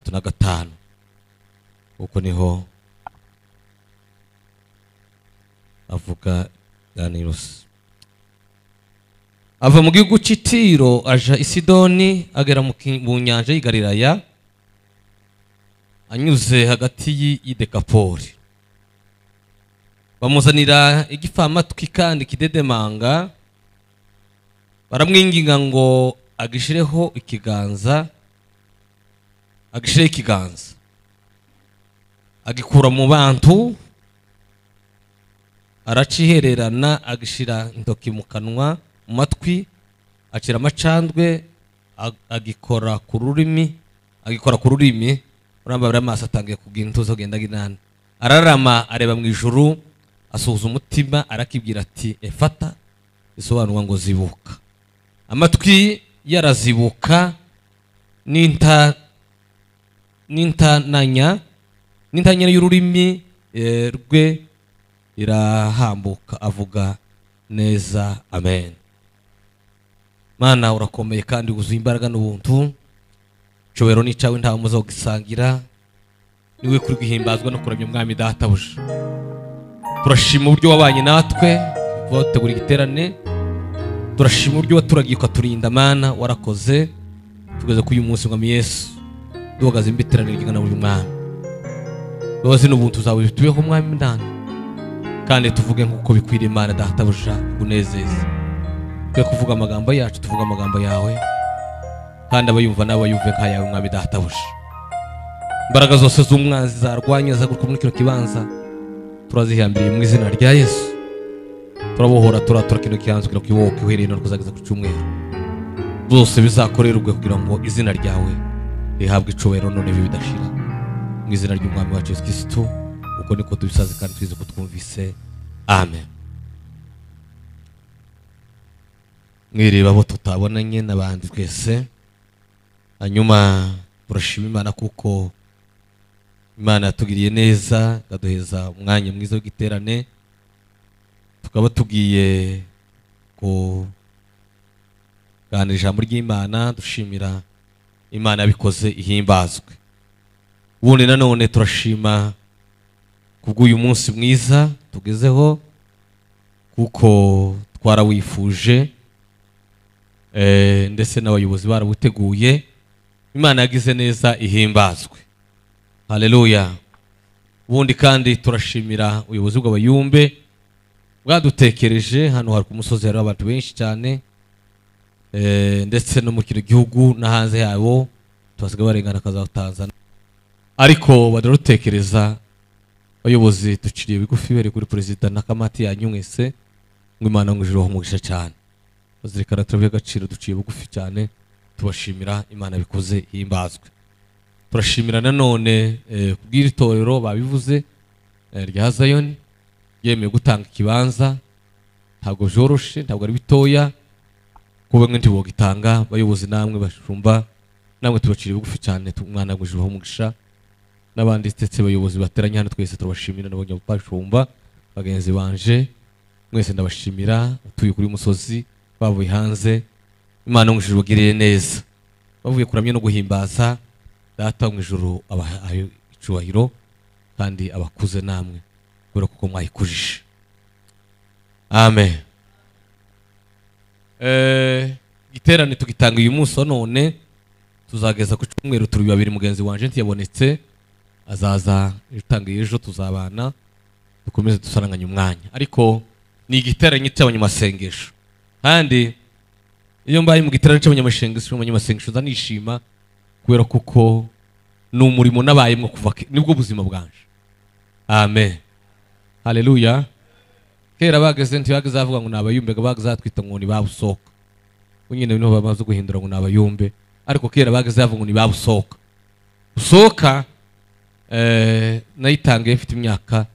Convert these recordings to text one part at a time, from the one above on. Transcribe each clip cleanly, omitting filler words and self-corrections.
35 uko niho avuga Daniels. Ava mu gihugu cy'Itiro aja i Sidoni agera mu nyanja y'i Galilaya anyuze hagati y'Idekapoli. Bamuzanira igifamatwi kandi kidedemanga, baramwinginga ngo agishireho ikiganza, agikura mu bantu, aracihererana agishira intoki mu kanwa, mu matwi, acira amacandwe, agikora ku rurimi, urambabira amaso atangiye kugira intuzo genda ginana. Ararama areba mu ijuru, asuhuza umutima, arakibwira ati efata, isobanurwa ngo zibuka. Amatwi yarazibuka, n'intanya y'ururimi rwe irahambuka, avuga neza. Amen. Mana urakomeye kandi uzuye imbaraga n'ubuntu, cyobero n'icawe ntawe muzo gisangira, niwe kuri guhimbazwa no kuramya umwami databuja. Turashima uburyo wabanye natwe kubategura igiterane, turashima uburyo waturagiye ukaturinda. Mana warakoze, tugeze ku uyu munsi mwami Yesu duhagaze imbiterane ry'ingana buri mwami. Babazi n'ubuntu zawe bitubeho mwami ndani, kandi tuvuge nk'uko bikwiriye Mana databuja kunezeza. Twe kuvuga amagambo yacu, tuvuga amagambo yawe, kandi abayumva n'abayumve nk'ayawe mwami databuja. Imbaraga zose z'umwanzi zarwanya zaguruka muri kino kibanza turazihambiriye mu izina rya Yesu. Turabohora turatura kino kibanza kugira kiboke uhereye no kuzageza ku cyumweru, byose bizakorerwe kugira ngo izina ryawe rihabwe icubahiro none bidashira, mu izina ry'umwami wacu Yesu Kristo. Uko niko tubisaze kandi twize ko twumvise. Amen. Mwiriba bo tutabonanye n'abandi twese, hanyuma turashima Imana kuko Imana yatugiriye neza, gaduheza umwanya mwiza w'igiterane. Tukaba tugiye kuganira ijambo ry'Imana, dushimira Imana yabikoze ihimbazwe. Ubundi nanone turashima kubw'uyu munsi mwiza tugezeho, kuko twarawifuje ndetse n'abayobozi barawuteguye. Imana yagize neza ihimbazwe. Haleluya. Ubundi kandi turashimira ubuyobozi bw'abayumbe bwadutekereje. Hano hari ku musozi hari abantu benshi cyane, ndetse no mu kino gihugu na hanze yabo tubasiga barengana kaza Tanzania, ariko badarutekereza. Abayobozi duciriye bigufi bere kuri president na kamati yanyu mwese, ngo Imana ngujiro umugisha cyane. Bazirikana turabiye agaciro, duciye bugufi cyane, tubashimira. Imana bikoze himbazwe. Turashimira nanone kubw'iri torero babivuze rya Zion yemeye gutanga ikibanza. Ntabwo byoroshe, ntabwo ari bitoya, kuba mwe ntibogitanga. Bayobozi namwe bashumba namwe tubaciriye bugufi cyane, umwana ngujiro umugisha. N'abandi ndetse bayobozi bateranye hano twese turabashimira, nabonye bashumba bagenzi banje mwese ndabashimira. Utuye kuri musozi bavuye hanze, Imana mu ijuru bagiriye neza, bavuye kuramya no guhimbaza Data mu ijuru abahaye icubahiro, kandi abakuze namwe kubera kuko mwayikujije. Amen. Giterane tugitanga uyu munsi none, tuzageza ku cyumweru turi babiri. Mugenzi wanje ntiyabonetse, azaza itangiye ejo, tuzabana dukomeze dusaranganya umwanya. Ariko ni igiterane cy'abanyamasengesho, kandi iyo mbaye mu giterane cy'abanyamasengesho ndanishima, kubera kuko ni umurimo nabayemo kuva nibwo buzima bwanje. Amen. Haleluya. Kera bageze ntibageze avuga ngo nabayumbe, bagazatwita ngo ni babusoka. Unyine niho bamaze guhindura ngo nabayumbe, ariko kera bageze avuga ngo ni babusoka. Usoka nayitangiye mfite imyaka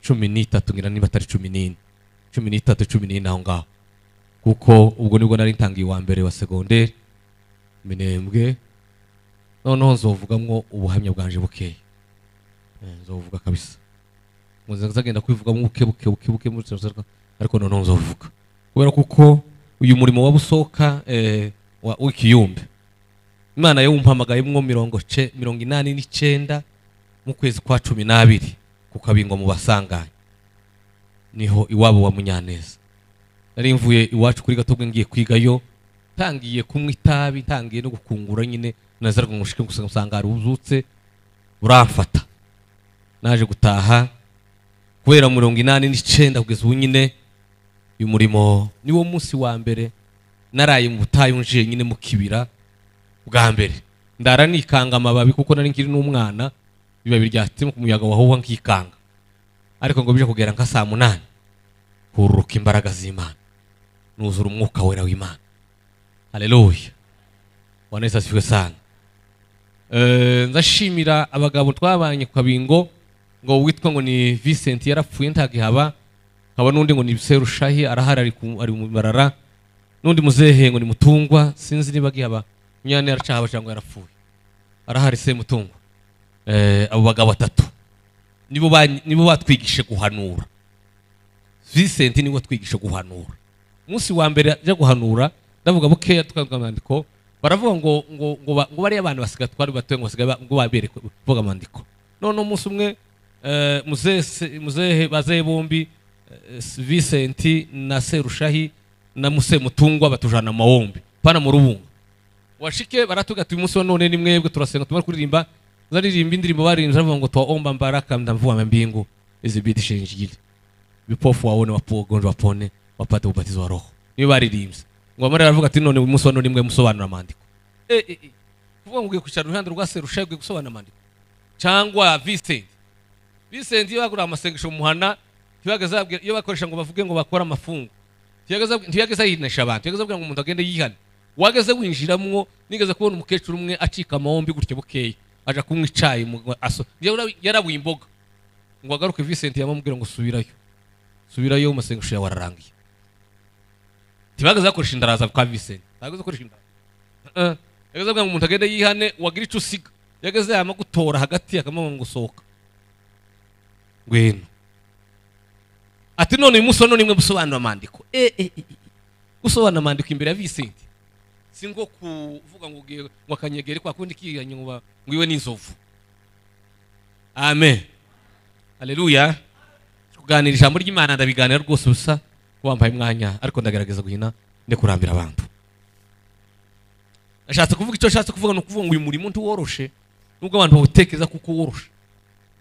13 ngira niba atari 14, 13 aho ngaho, kuko ubwo nibwo nari ntangiye wa mbere wa secondaire Minembwe. Noneho nzovugamwo ubuhamya bwanje bukeye, nzovuga kabisa. Muze nzagenda kwivugamo buke, ariko noneho nzovuga, kubera kuko uyu murimo wabusoka w'ikiyumbe Imana yumpamagaye mwo 89 mu kwezi kwa 12 kukabingwa mu basanganye niho iwabo wa Munyaneza. Nari mvuye iwacu kuri Gatobwe ngiye kwigayo, tangiye kumwe itabi, tangiye no gukungura nyine nazarwa ngushike gusanga ari uzutse uramfata. Naje gutaha kubera 89 kugeza ubu nyine uyu murimo niwo munsi wa mbere naraye mu butayu nje nyine mu kibira bwa mbere. Ndara nikanga amababi kuko nari nkiri n'umwana, biba biryatse ku muyaga waho nkikanga. Ariko ngo bije kugera nka saa 8 kururuka imbaraga z'Imana, nuzura umwuka wera w'Imana. Haleluya, waneza asifiwe sana. Ndashimira abagabo twabanye ku Kabingo, ngo witwa ngo ni Vincent yarapfuye ntagihaba, haba nundi ngo ni Serushahi arahari ari mu Marara, nundi muzehe ngo ni Mutungwa sinzi niba gihaba, nyane aracahaba cyangwa yarapfuye, arahari se Mutungwa. Abo bagabo batatu nibo batwigishe guhanura. Vincent niwe twigishe guhanura. Umunsi wa mbere aje guhanura ndavuga bukeya twamandiko, baravuga ngo bari abantu basiga twari batoye ngo basiga ngo babere kuvuga amandiko. None umunsi umwe muzehe baze bombi Vincent na Serushahi na Muse Mutungwa batujana mawombi pana mu Rubunga. Washike baratuga ati umunsi wa none ni mwebwe turasenga tumara kuririmba, zaririmba indirimbo barinze bavuga ngo twaomba mbaraka ndamvuwa mbingu izibidishe injili bipofu waone wapogonje wapone wapate ubatizo wa Roho. Niyo baririmbye ngo amara aravuga ati none umunsi wa none nimwe musobanura amandiko. Kuvuga ngo ugiye kwicara uruhande rwa Serushahi ugiye gusobanura amandiko cyangwa Vincent yagura amasengesho muhana tibagaza iyo bakoresha ngo bavuge ngo bakora amafungo ntiyageza yinesha abantu, yageza ngo umuntu agende yihana. Wageze winjiramwo nigeze kubona umukecuru umwe acika amahombi gutyo bukeye aja kumwe icayi aso yarabuye imboga ngo agaruke. Vincent yamubwira ngo subirayo amasengesho yawe ararangiye. Tibagaza akoresha indaraza kwa Vincent, yageze akoresha indaraza yageze ngo umuntu agende yihane wagira ico usiga, yageze yamagutora hagati akamubwira ngo sohoka ngwino. Ati none uyu munsi none imwe busobanura amandiko. Gusobanura amandiko imbere ya Vincent singo kuvuga ngo ugiye wakanyegere kwa kundi kiyanye ngo iwe n'inzovu. Amen, haleluya. Kuganira ijambo ry'Imana ndabiganira rwose busa wambaye mwanya, ariko ndagerageza guhina nde kurambira abantu. Nashatse kuvuga icyo nashatse kuvuga no kuvuga ngo uyu murimo ntuworoshe, nubwo abantu bawutekereza kuko woroshe.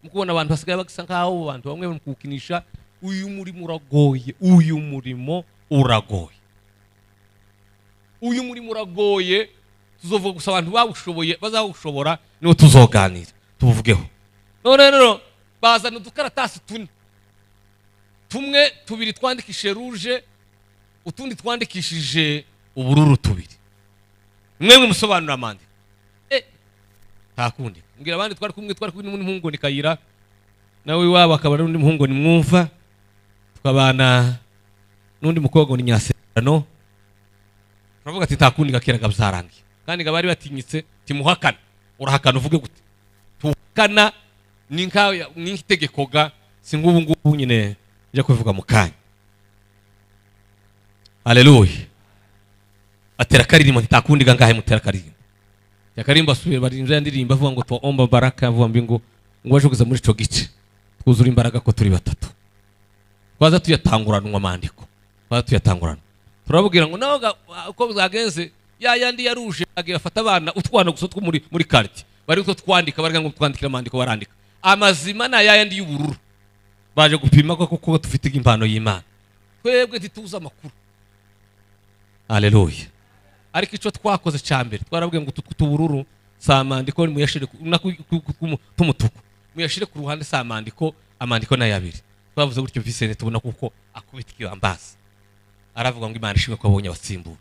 Mukubona abantu basigaye bagisa nkaho abantu bamwe mukukinisha. Uyu murimo uragoye, uyu murimo uragoye, uyu murimo uragoye. Tuzovuga gusa abantu bawushoboye bazawushobora niho tuzoganira tuvugeho. None rero bazana udukaratasi tumwe tubiri twandikishije rouge, utundi twandikishije ubururu tubiri. Mwemwe musobanura amande takundi ngira abandi twari kumwe n'umuhungu ni Kayira nawe wabo akaba n'undi muhungu ni Mwumva, tukabana n'undi mukobwa ni Nyaserano. Turavuga ati takundi gakiraga byarangiye, kandi gabari batinyitse timuhakana. Urahakana uvuge gute? Tuhakana n'integeko singubu ngubu nyine nje kuvuga mu kanya. Haleluya. Atera karirimo takundi gangahe mutera karirimo yakarimba asubira barinje yandirimba avuga ngo twaomba baraka avuga mbingo ngo bajuguza muri ico gice twuzura imbaraga ko turi batatu. Twaza tuyatanguranwa amandiko, twaza tuyatangurana turabubwira ngo naho uko byagenze yandi yaruje agira afata abana utwana gusa two muri quartier bari utwo twandika bari ngo twandikira amandiko barandika amazima na yandi y'ubururu. Baje gupima ko kuko dufite impano y'Imana, twebwe ntituza amakuru. Haleluya. Ariko ico twakoze cyambere twarabwiye ngo tubururu samandiko ni muyashire tumutuku muyashire ku ruhande samandiko amandiko na yabiri. Twavuze gutyo Vincent tubona kuko akubitikiye ambaza aravuga ngo Imana ishimwe ko abonye abatsimbura.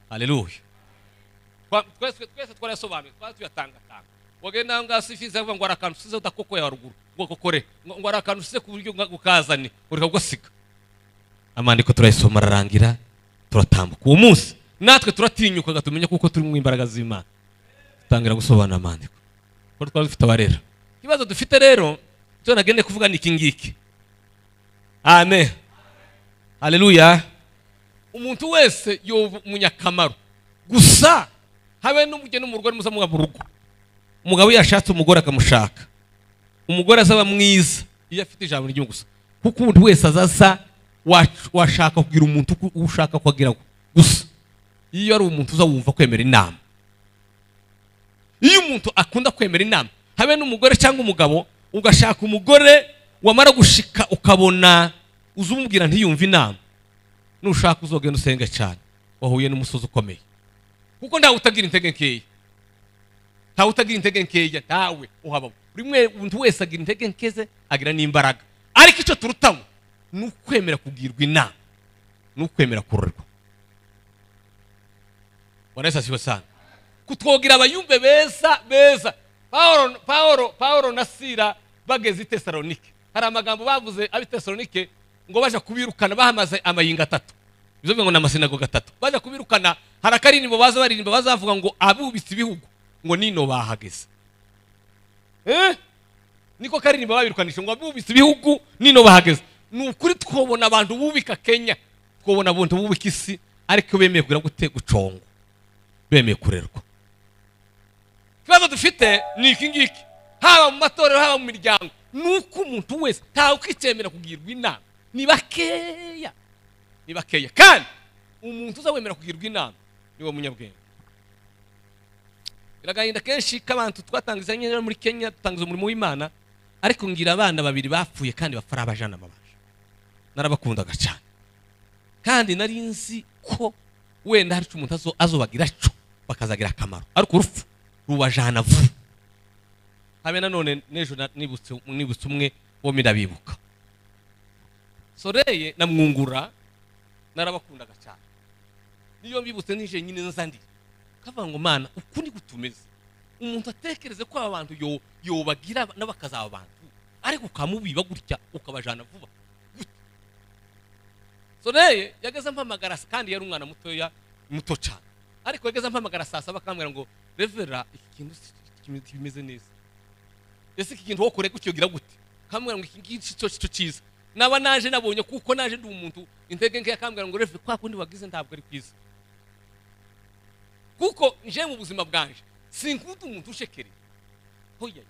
Haleluya. Twese twarasobanuye twatuyatanga wagenda ngasifiza avuga ngo arakantu size udakoko ya ruguru ngo kokore ngo arakantu size ku buryo ngukazane ureka gusika. Amandiko turayisoma ararangira turatambuka. Uwo munsi natwe turatinyuka gatumenya kuko turi mu imbaraga z'Imana tangira gusobanura amandiko ko twari dufite abarera. Kibazo dufite rero cyo nagende kuvuga ni kingiki. Amen, haleluya. Umuntu wese yo munyakamaro gusa habe n'umugeni n'umugore muza mu rugo, umugabo yashatse umugore akamushaka, umugore azaba mwiza iyo afite ijambo ry'ugusa, kuko umuntu wese azaza washaka kugira umuntu ushaka kwagira gusa. Iyo ari umuntu uzawumva kwemera inama, iyo umuntu akunda kwemera inama, habe n'umugore cyangwa umugabo ugashaka umugore wamara gushika ukabona uzumubwira ntiyumva inama, nushaka uzogenda usenge cyane, wahuye n'umusozi ukomeye, kuko ntawe utagira intege nkeya, ntawe utagira intege nkeya, ntawe uhaba. Buri muntu wese agira intege nkeze, agira n'imbaraga, ariko icyo turutaho ni ukwemera kugirwa inama, ni ukwemera kurorwa. Wanesa siwe sana kutwogira abayumbe beza. Paulo na Sila bageze i Tesalonike, hari amagambo bavuze abi Tesalonike ngo baje kubirukana bahamaze amayinga 3, bivuze ngo n'amasinagoga 3 baje kubirukana. Hari akarinimbo baririmba bazavuga ngo abubitse ibihugu ngo nino bahageze. Niko karinimbo babirukanisha ngo abubitse ibihugu nino bahageze. Nukuri twobona abantu bubika Kenya, twobona abantu bubika isi, ariko bemeye kugira gute gucongo, bemeye kurerwa. Kibazo dufite ni iki ngiki, haba mu matorero haba mu miryango, nuko umuntu wese ntawe ukicemera kugirwa inama, ni bakeya kandi umuntu uzawemera kugirwa inama niwe munyabwenge. Biragahinda kenshi k'abantu twatangizanye muri Kenya, dutangiza umurimo w'Imana, ariko ngira abana 2 bapfuye kandi bafara abajana babaje. Narabakundaga cyane kandi nari nzi ko wenda hari umuntu azobagira cyo bakazagira akamaro, ariko urupfu rubajana vuba. Habe nanone nejo nibutse umwe wo mirabibuka Soreye na Mwungura, narabakundaga cyane. Niyo mbibutse nije nyine nzandi kava ngo Mana ukundi gutumeze umuntu atekereze ko abantu yobagira n'abakazaba abantu, ariko ukamubiba gutya ukabajana vuba. Soreye yageze mpamagara kandi yari umwana muto cyane, ariko yageze mpamagara saa 7 akambwira ngo Revera ikintu kimeze neza, ese iki kintu wokore gucyogira gute, kambwira ngo iki ngiki cyo cyiza. Naba naje nabonye kuko naje ndi umuntu intege nke, akambwira ngo Revera kwa kundi wagize ntabwo ari kwiza, kuko nje mu buzima bwanje sinkuta umuntu ushekere hoya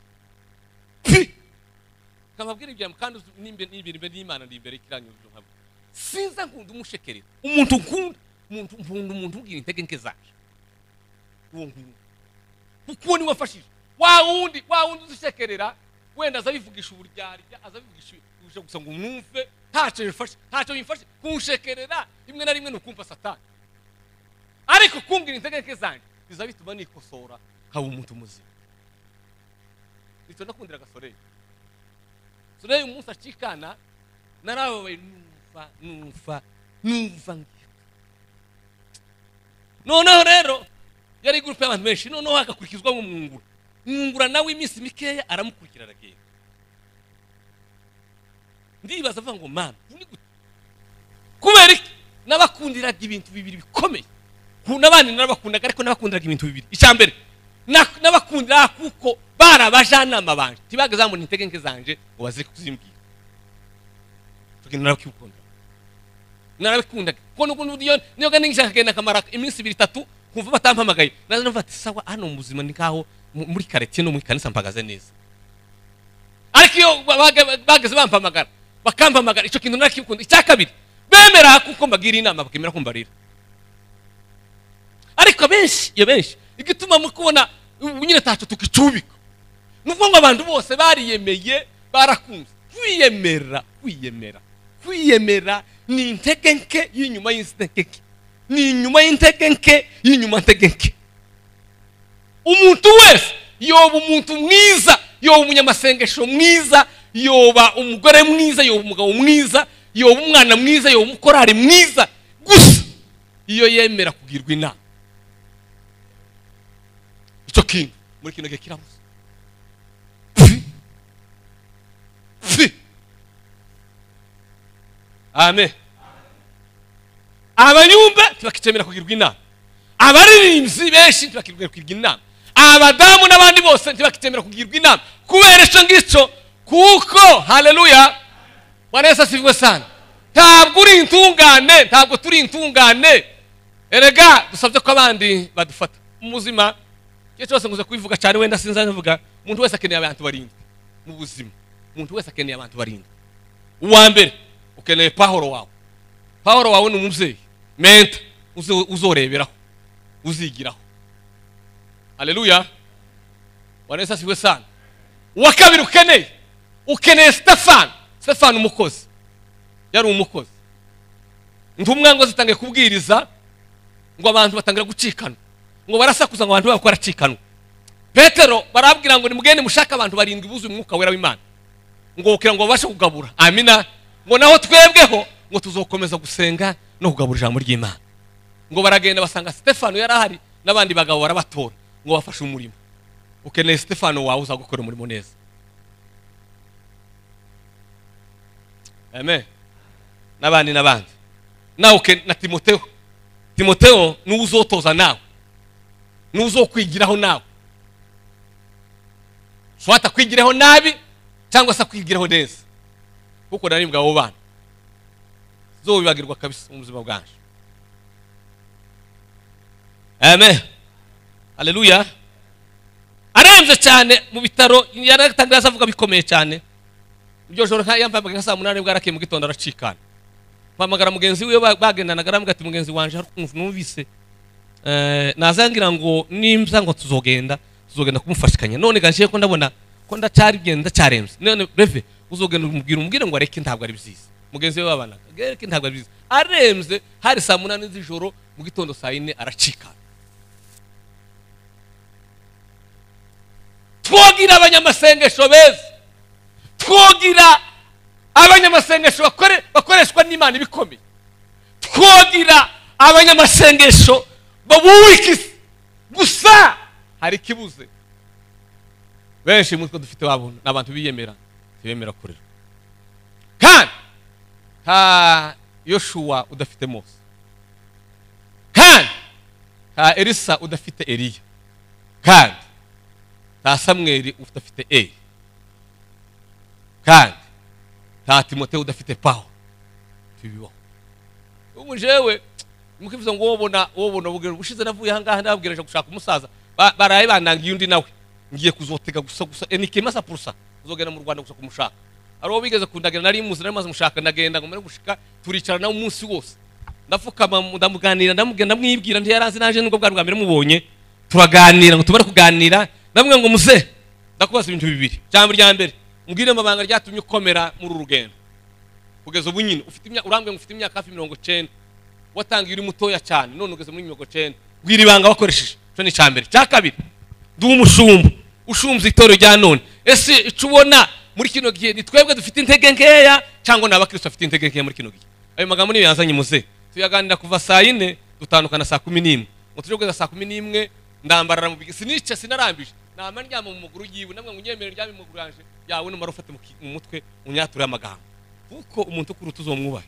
kamabwira ibyo kandi n'imbere n'Imana ndi imbere kiranyo nkabo sinza nkunda umushekere umuntu umuntu ugira intege nke zaje kuko ni wafashije wa wundi uzishekerera wenda azabivugisha uburyarya, azabivugisha gusa ngo umwumve ntacyo yifashe kunshekerera rimwe na rimwe nukumva Satani, ariko kumbwira intege nke zanje biza bituma nikosora kaba umuntu muzima. Nicyo nakundiraga Soreye umunsi acikana narababaye numva noneho rero yari groupe y'abantu benshi, noneho hagakurikizwa mu Mwungura nawe iminsi mikeya aramukurikira aragenda. Ndibaza avuga ngo Mana uni gute, kubera iki nabakundiraga ibintu bibiri bikomeye, n'abandi narabakundaga ariko nabakundiraga ibintu bibiri. Icyambere nabakundira kuko barabajanama banje tibagaza mu intege nke zanje ngo bazire kuzimbwira, narabikundaga ko niyo ganingisha kagenda kamara iminsi 2-3 kumva batampamagaye, nazo numva ati sawa hano mu buzima ni kaho muri quartier no muri kanisa mpagaze neza. Ariko iyo bageze bampamagara bakampamagara icyo kintu narakikunda. Icya kabiri bemera kuko mbagira inama bakemera kumbarira, ariko benshi igituma mukubona nyine tacho tukicubika nuko ngo abantu bose bariyemeye barakunze. Kwiyemera ni intege nke y'inyuma y'intege nke, ni inyuma y'intege nke y'inyuma y'intege nke. Umuntu wese yoba umuntu mwiza, yoba umunyamasengesho mwiza, yoba umugore mwiza, yoba umugabo mwiza, yoba umwana mwiza, yoba umukorari mwiza, gusa iyo yemera kugirwa inama. Icyo kintu muri kino gihe kirabuze. Amen. Abanyumba tibakicemera kugirwa inama, abaririmbyi benshi tibakirwa kugirwa inama, abadamu n'abandi bose tibakicemera kugirwa inama. Kubera icyo ngicyo kuko haleluya Bwana asifwe sana, ntabwo turi intungane, erega dusabye ko abandi badufata. mu buzima cyo cyose nguze kubivuga cyane wenda sinza nvuga umuntu wese akeneye abantu barindwi mu buzima. Umuntu wese akeneye abantu barindwi. Uwa mbere ukeneye Pahoro wawe. Pahoro wawe ni umubyeyi menta uzoreberaho uzigiraho. Haleluya. Wanesa siwe sana. Uwa kabiri ukeneye Stefano umukozi. Yari umukozi. Ntumwa ngo zitangiye kubwiriza ngo abantu batangira gucikana. Ngo barasakuza ngo abantu bakora cikana. Petero barabwira ngo nimugende mushaka abantu barindwi buzuye umwuka wera w'Imana. Ngo ukira ngo babashe kugabura. Amina. Ngo naho twebweho ngo tuzokomeza gusenga no kugabura ijambo ry'Imana. Ngo baragenda basanga Stefano yarahari n'abandi bagabo barabatora ngo bafashe umurimo. Ukeneye Stefano wawe uzagukora umurimo neza. Amen. Nabandi. Nawe na Timotheo nuzotoza nawe. Nuzokwigiraho nawe. Swata kwigiraho nabi cyangwa se kwigiraho neza. Kuko nari mbwa bana. Zobibagirwa kabisa mu buzima bwanje. Amen. Haleluya. Aremze cyane mu bitaro yaratangaza avuga bikomeye cyane. Ibyo joro yambaye nka saa 8 bwarakeye mu gitondo aracikana. Mpamagara mugenzi wiwe bagendanaga aramuga ati mugenzi wanje hari umuntu numvise nazangira ngo nimza ngo tuzogenda kumufashikanya. None ganshiye ko ndabona ko ndacari genda cyaremze. None breve uzogenda umubwire ngo areke ntabwo ari byiza. Mugenzi we babanaga areke ntabwo ari byiza. Aremze hari saa 8 z'ijoro mu gitondo saa 4 aracikana. Twogira abanyamasengesho beza. Twogira abanyamasengesho bakoreshwa n'Imana ibikomeye. Twogira abanyamasengesho babuwikisi gusa hari kibuze. Benshi mutwe dufite babona n'abantu biyemera kurera. Kandi ha Yoshua udafite Mose. Kandi ha Elisa udafite Eliya. Kandi ta Samuel udafite Eli. Kandi ta Timotheo udafite Pawulo. Tibibaho. Ubu jewe mukivuza ngo wobona bugero bushize navuye hangaha ndabwireje gushaka umusaza baraye bandangiye undi nawe ngiye kuzotega gusa enikema sa purusa uzogenda mu Rwanda gusa kumushaka. Aro bigeze kundagira nari muzi nari maze mushaka ndagenda ngo mere gushika turicara na umunsi wose. Ndafukama ndamuganira ndamugenda mwibwira ndi yaranzi naje nubwo bwa mbere mubonye turaganira ngo tubare kuganira ndamwe ngo muze ndakubaza ibintu bibiri. Cyangwa rya mbere mbwire mabanga ryatumye ukomera muri urugendo kugeza ubu nyine ufite imyaka urambwe ufite imyaka hafi 90 watangiye uri mutoya cyane none ugeze muri 90 bwira ibanga wakoresheje cyo ni cyambere. Cya kabiri ndi umushumba ushumza itoro rya none ese icubona muri kino gihe ni twebwe dufite intege nkeya cyangwa n'abakristo bafite intege nkeya muri kino gihe. Ayo magambo niyo yazanye muze tuyaganira kuva saa 4 dutandukana saa 11 ngo tuje kugeza saa 11 ndambarara mu bigisi nice sinarambije nama ndyama mu muguru yiwe namwe ngunyemere ryami mu muguru yanje yawe numara ufate mu mutwe unyatura amagambo kuko umuntu kuri tuzomwubahe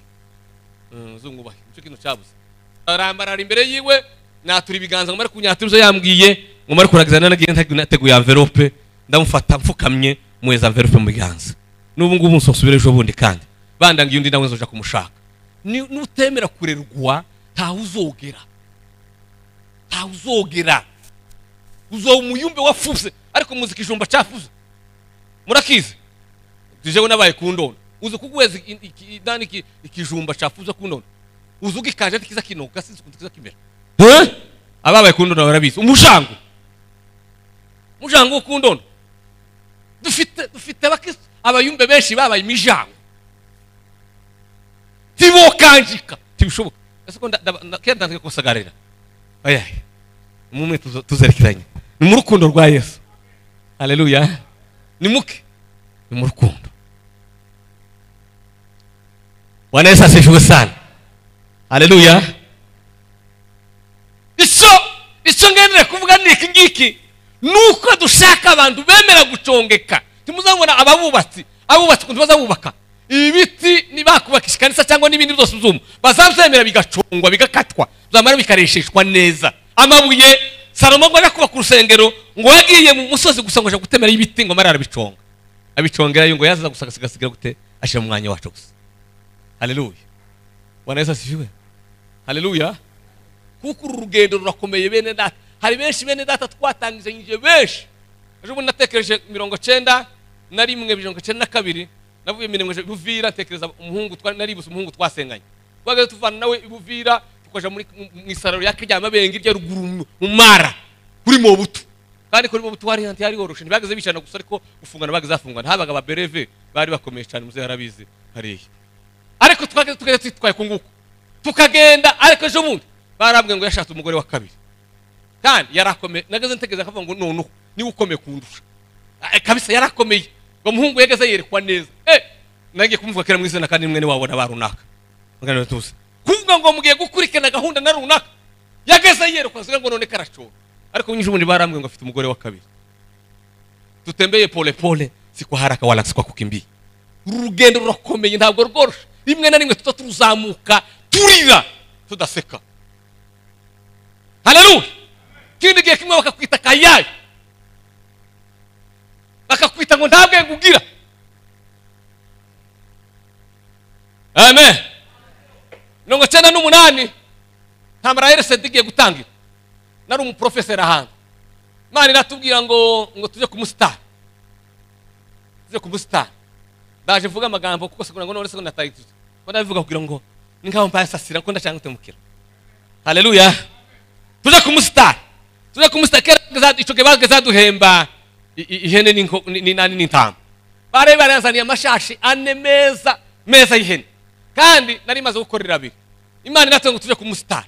uzumwubahe cyo kino cyabuze arambarara imbere yiwe natura ibiganza ngo mare kunyatura zo yambwiye ngo mare kuragizana nagiye nateguye envelope ndamufata mfukamye muweza envelope mu biganza n'ubu ngubu nsosubire ejo bundi kandi bandangiye undi nawe nzoja kumushaka nutemera kurerwa nta uzogera uzo umuyumbe wafuze ariko muzika ijumba cyafuze murakize dijewe nabaye kundona uzo kugweza dani ikijumba cyafuze kundona uzuga ikaje tikiza kino gasize kuntikiza kimera ababaye kundona barabizi umujango kundona dufite abakristo abayumbe benshi babaye imijango tibo kanjika tibishoboka ese ko kenda kusagarira ayaye umumwe tuzerekeranye ni mu rukundo rwa Yesu. Haleluya. Ni mu rukundo. Bwana Yesu asifiwe sana. Haleluya. Iso ngendere kuvuga niki ngiki nuko dushaka abantu bemera gucongeka. Timuzabona abubatsi kuntubaza bubaka. Ibiti nibakubakisha kanisa cyangwa n'ibindi byose uzumu. Bazamzemera bigacongwa bigakatwa. Zamara bikaresheshwa neza. Amabuye Salomo ngo akuba ku rusengero ngo yagiye mu musozi gusa ngo gutemera ibiti ngo marara biconga abicongera yo ngo yaza gusagasigira gute ashira mu mwanya wacu gusa. Haleluya. Bwana Yesu asifiwe. Haleluya. Kuko urugendo rurakomeye bene data hari benshi bene data twatangije benshi. Ejo bundi natekereje 91 92 navuye miremwe Buvira tekereza umuhungu naribuse umuhungu twasenganye. Twagaze tuvana nawe Buvira tukaja muri mwisararo yakijyama bengi rya ruguru mu mara kuri Mobutu. Kandi kuri Mobutu hari hanti hari horoshe ntibagaze bicana gusa ariko ufungana bagaze afungana habaga ba bereve bari bakomeye cyane muze yarabizi hariya. Ariko twagaze twitwaye kunguko tukagenda ariko ejo bundi barabwe ngo yashatse umugore wa kabiri. Kandi yarakomeye nagaze ntegeza akavuga ngo none ni ukomeye kundusha. Kabisa yarakomeye. Ngo muhungu yegeze yerekwa neza. Nagiye kumuvuga kera mwizana kandi mwene wabo nabarunaka. Ngana tuzi. Kuvuga ngo mugiye gukurikirana gahunda na runaka. Yageze yerekwa ngo none karacho. Ariko unyije ubundi barambwe ngo afite umugore wa kabiri. Tutembeye pole pole siko haraka wala siko kukimbia. Urugendo rurakomeye ntabwo rworoshe. Rimwe na rimwe tutatuzamuka turira tudaseka. Haleluya. Kindi gihe kimwe bakakwita kayaye. Bakakwita ngo ntabwe ngugira. Amen. Nongo cyana n'umunani ntamara yerese digiye gutangira. Nari umuprofessor ahantu. Mani natubwira ngo tuje ku mustar. Tuje ku mustar. Ndaje vuga amagambo kuko sekunda ngo none se natayitu. Ko ndavuga kugira ngo ninkaho mpasasira ko ndashaka gutemukira. Haleluya. Tuje ku mustar. Tuje ku mustar kera ico gebageza duhemba ihene ni nani n'intama. Bare barazaniye amashashi ane meza y'ihene. Kandi nari maze gukorera abiri. Imana natwe ngo tuje ku mustar.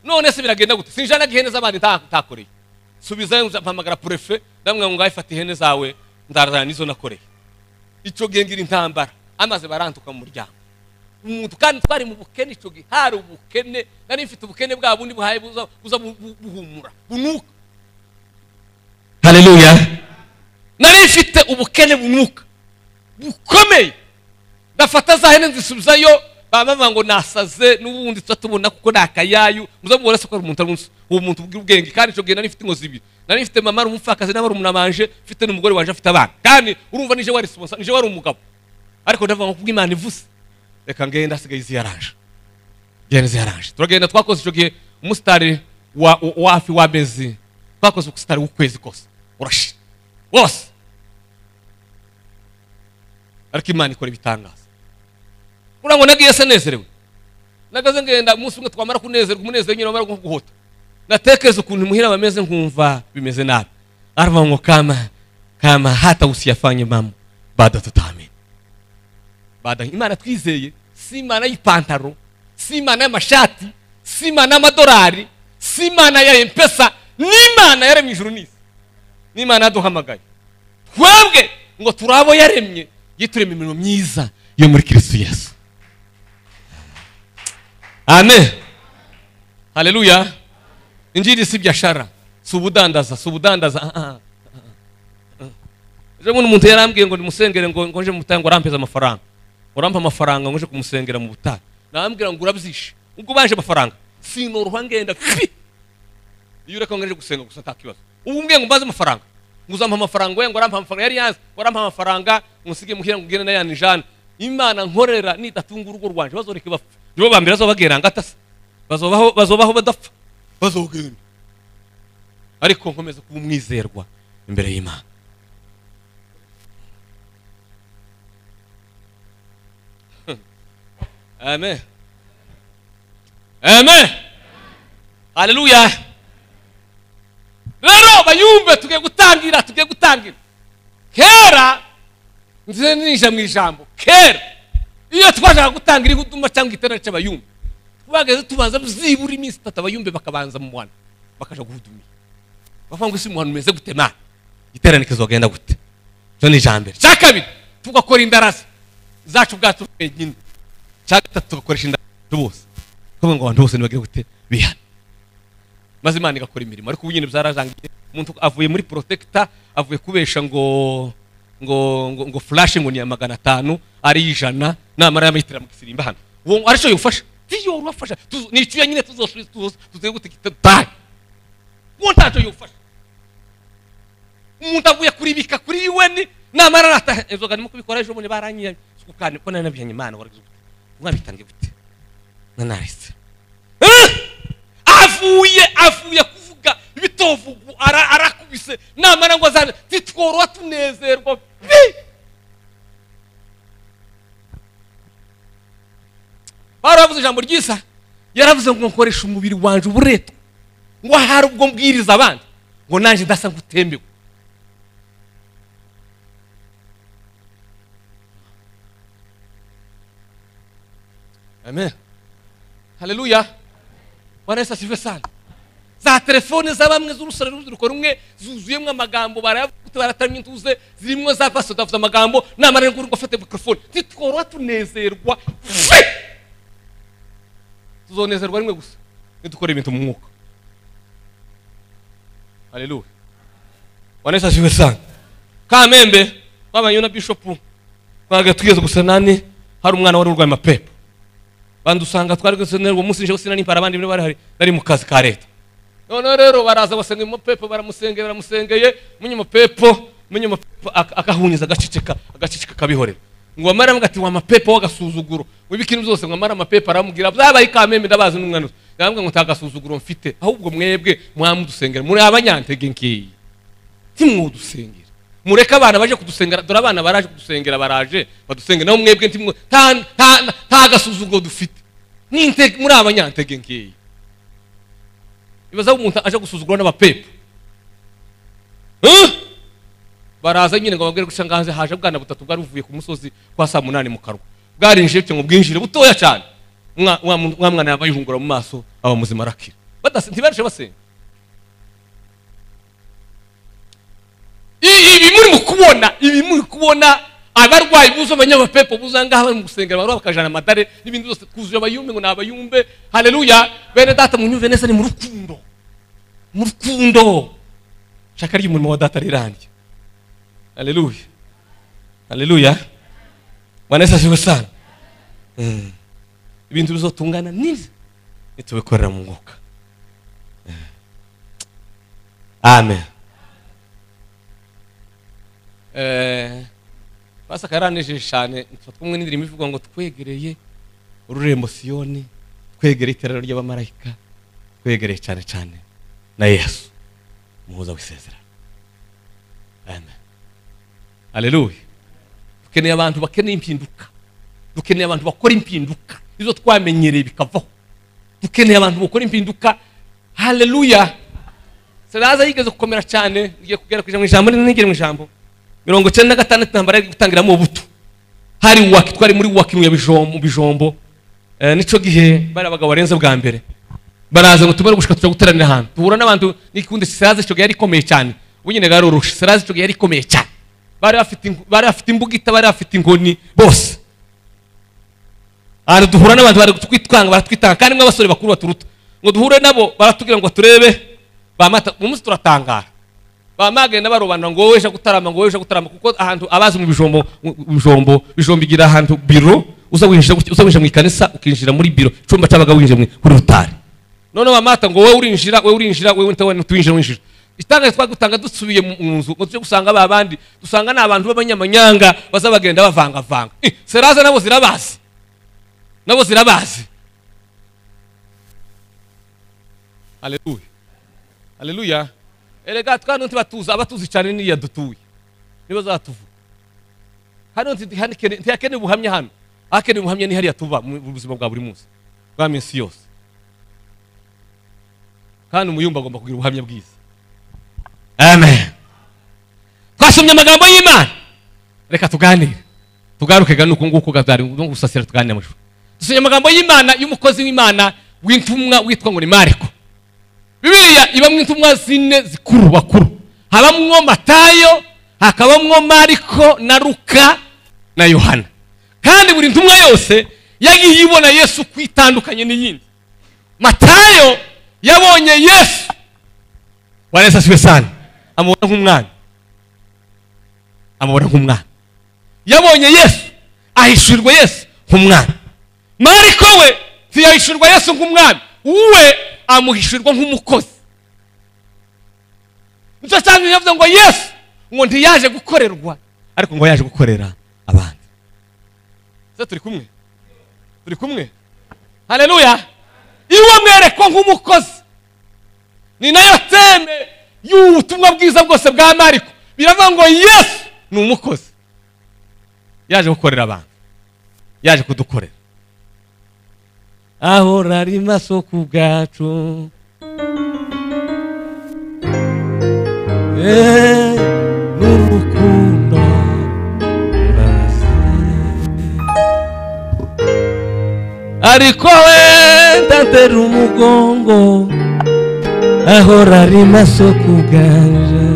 None se biragenda gute? Sinjana gihene z'abandi ntakoreye. Subizayo mpamagara prefet ndamwe ngo ngayifata ihene zawe ndarana nizo nakoreye. Ico gengira intambara amaze barantuka mu muryango. Umuntu kandi twari mu bukene ico gihari ubukene nari mfite ubukene bwa bundi buhaye buza buhumura bunuka. Haleluya. Nari mfite ubukene bunuka bukomeye. Ndafata za hene nzisubizayo bamama ngo nasaze n'ubundi tutatubona kuko nakayayu muzamubona se ko umuntu bw'ubwenge kandi ico gihe nari mfite inkozi ibiri. Nari mfite mama umupfakazi n'abari umunamanje mfite n'umugore wanje afite abana. Kandi urumva nije wari responsible nije wari umugabo. Ariko ndavuga ngo kubw'Imana ivuse reka ngenda asigaye ziyaranje. Genze yaranje. Turagenda twakoze ico gihe umusitari wa afi wa bezi. Twakoze ukusitari ukwezi kose. Urashi. Wose. Ariko Imana ikora ibitangaza. Urango nagiye se nezerewe. Nagaze ngenda umunsi umwe twamara kunezerwa umunezero nyine wamara guhota. Natekereza ukuntu muhira bameze nkumva bimeze nabi. Arva ngo kama hata usiyafanye mama bado tutame. Bada Imana twizeye si Imana y'ipantaro, si Imana y'amashati, si Imana y'amadolari, si Imana ya M-Pesa, ni Imana yaremye ijuru n'isi. Ni Imana yaduhamagaye. Twebwe ngo turabo yaremye yiturema imirimo myiza yo muri Kristo Yesu. Amen. Haleluya. Injiri si byashara, subudandaza. Je umuntu yarambwiye ngo nimusengere ngo nje mutango rampeza amafaranga. Urampa amafaranga ngo nje kumusengera mu butari. Nambwira ngo urabyishe. Ubwo baje amafaranga. Sinoroha ngenda. Iyo ureka ngo nje gusenga gusa takibazo. Ubumbwiye ngo mbaze amafaranga. Nguzampa amafaranga we ngo arampa amafaranga yari yanze. Warampa amafaranga musige muhira ngo ugene na yanijana. Imana nkorera nidatunga urugo rwanje bazoreke bapfa. Nibo bambira zo bagera ngatase. Bazobaho badapfa. Bazogenda. Ariko nkomeza kuba umwizerwa imbere y'Imana. Amen. Amen. Haleluya. Rero bayumve tugiye gutangira. Kera nze ninja mu ijambo. Kera iyo twaje gutangira igutuma cyangwa iterana cy'abayumbe. Bageze tubanza bizibura iminsi 3 abayumbe bakabanza mu mwana. Bakaja guhudumira. Bafanga isi muhanu meze gutema. Iterana kizogenda gute. Cyo ni jambere. Cyakabiri tugakora indarasi zacu bwacu nyine. Cyatatu tugakoresha indarasi bose. Kuvuga ngo abantu bose nibagire gute bihana. Maze Imana igakora imirimo ariko ubunyine byarajangiye. Umuntu avuye muri protector avuye kubesha ngo flash ngo ni ya 500 ari 100 namara yamitira mu kisirimba hano. Uwo arico yufasha. Tiyo urafasha. Nicuye nyine tuze gute kitata. Uwo ntaco yufasha. Umuntu avuye kuribika kuri UN namara nata ezoga nimo kubikora ejo mune baranyiye sukukane ko nanabyanye Imana waragize. Mwabitange gute. Nanarese. Avuye kuvuga titovugu arakubise namara ngo azane titworwa tunezerwa baravuze ijambo ryisa yaravuze ngo nkoresha umubiri wanje uburetwa ngo hari ubwo mbwiriza abandi ngo nanje ndasa ngutembewe. Amen. Haleluya. Bwana Yesu asifiwe sana. Za telefone za bamwe z'urusoro rw'urukoro rumwe zuzuyemo amagambo baratamye intuze zirimo za paso davuza amagambo namara ngo ufate microphone titworwa tunezerwa tuzonezerwa rimwe gusa nidukora ibintu mu mwuka. Haleluya. Bwana Yesu asifiwe sana. Kamembe babanye na bishop twaga tugeze gusa nani hari umwana wari urwaye amapepo bandu usanga twari gusenerwa umunsi nje usina n'impara abandi bari nari mu kazi ka leta. None rero baraza basenga mu pepo baramusengeye munye pepo akahunyiza agacicika kabihorera ngo amara mugati wa mapepo wagasuzuguro wibikintu byose ngo amara amapepo aramugira byabaye Kamembe ndabazi n'umwana yambwa ngo tagasuzuguro mfite ahubwo mwebwe mwamudusengera muri abanyantege nkiyi timwudusengera mureka abana baje kudusengera dore abana baraje kudusengera baraje badusengera naho mwebwe ntimwe tagasuzuguro dufite n'intege muri abanyantege nkiyi. Ibaza umuntu aje gusuzugura n'abapepo baraza nyine ngo babwire guca nganze haje bwana butatu bwari buvuye ku musozi kwa saa 8 mu karwa bwarinje cyo ngo bwinjire butoya cyane mwana yabayihungura mu maso aba muzima rakira ntibarishe basenga. Ibi muri kubona abarwayi buzo abanyabapepo buzanga bari mu gusengera baro bakajana amadare n'ibindi byose twuzuje abayumbe ngo nabayumbe. Haleluya. Bene data munyumve neza ni mu rukundo shaka ry'umurimo wa data rirangiye. Haleluya. Haleluya. Bwana Yesu asifiwe sana. Ibintu bizotungana neza nitubikorera mu mwuka. Amen. Basa karaneje cyane twatumwe n'indirimo ivuga ngo twegereye ururembo Siyoni twegereye iterero ry'abamarayika twegereye cyane cyane na Yesu muhuza w'isezerano. Amen. Haleluya. Dukeneye abantu bakeneye impinduka, dukeneye abantu bakora impinduka izo twamenyereye bikavaho, dukeneye abantu bakora impinduka. Haleluya. Seraza yigeze gukomera cyane igiye kugera kujya mu ijambo n'ingire mu ijambo 96 ntambara gutangiramo ubuto hari waki twari muri waki mu bijombo nico gihe bari abagabo barenze bwa mbere baraza ngo tumere gushika guteranira ahantu tuhura n'abantu n'ikundi Seraza cyo yari komeye cyane ubunyine garoroshe. Seraza cyo yari komeye cyane bari afite imbugita bari afite inkoni bose ari duhura n'abantu bari twitwanga baratwitanga kandi mw'abasore bakuru baturuta ngo duhure nabo baratubwira ngo turebe bamata umunsi turatangara bamagenda barobana ngo weje gutarama kuko ahantu abazi mu bijombo igira ahantu biro uza winjira mu ikanisa ukinjira muri biro cumba cabaga winjira kuri rutari. None bamata ngo wewe urinjira twinjira winjira itanga twagutanga dusubiye mu nzu ngo tuje gusanga babandi dusanga n'abantu b'abanyamanyanga bazabagenda bavanga. Seraza nabo zirabazi. Haleluya. Haleluya. Erega twanu ntibatuza abatuzi cyane niya dutuye nibo zatuvuga hano ntiyakene buhamya hano akene buhamya ni hariya tuva mu buzima bwa buri munsi bwa minsi yose kandi umuyumba agomba kugira ubuhamya bwiza. Amen. Twasomye amagambo y'Imana reka tuganire tugaruke ganuko nguko gazari no gusasira tuganire mu dusomye amagambo y'Imana y'umukozi w'Imana w'intumwa witwa ngo ni Mariko. Bibiliya ibamwe intumwa zine zikuru bakuru habamwo Matayo hakabamwo Mariko na Luka na Yohana kandi buri ntumwa yose yagiye ibona Yesu kwitandukanye n'iyindi. Matayo yabonye Yesu Bwana Yesu asifiwe sana amubona nk'umwana yabonye Yesu ahishurwa Yesu nk'umwana. Mariko we ntiyahishurwa Yesu nk'umwana uwe amuhishurwa nk'umukozi. Nicyo cyane yavuze ngo Yesu ngo ntiyaje gukorerwa ariko ngo yaje gukorera abandi. Se turi kumwe. Haleluya. Iwe mwerekwa nk'umukozi ni nayo teme y'ubutumwa bwiza bwose bwa Mariko. Biravuga ngo Yesu ni umukozi, yaje gukorera abantu, yaje kudukorera, ahora ari maso ku bwacu, n'urukundo ariko wenda ntera umugongo, ahora ari maso ku bwanje,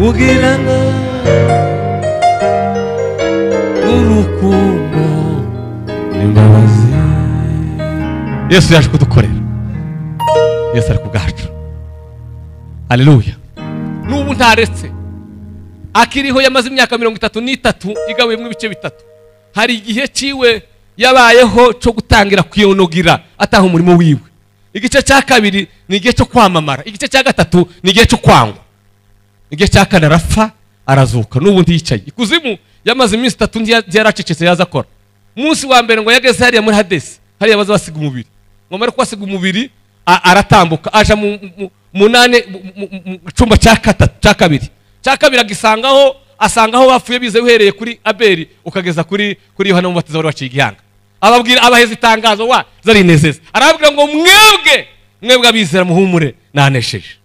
ugira n'urukundo n'imbabazi. Yesu yaje kudukorera, Yesu ari ku bwacu. Haleluya. N'ubu ntaretse, akiriho yamaze imyaka 33 igabuyemo ibice bitatu. Hari igihe ciwe yabayeho cyo gutangira kwiyonogira ataha umurimo wiwe. Igice cya kabiri ni igihe cyo kwamamara, igice cya gatatu ni igihe cyo kwangwa, igihe cya kane arapfa arazuka. N'ubu ndiyicaye ikuzimu, yamaze iminsi 3 yaracecetse yaza akora. Umunsi wa mbere ngo yageze hariya muri Hadesi, hariya baza basiga umubiri, ngo mare kwasiga umubiri aratambuka aja mu cyumba cya kabiri asangaho bapfuye bize uhereye kuri Abeli ukageza kuri Yohana Umubatiza wari waciye igihanga. Ababwira abaheza itangazo wa zarinezeza, arababwira ngo mwebwe abizera muhumure nanesheje,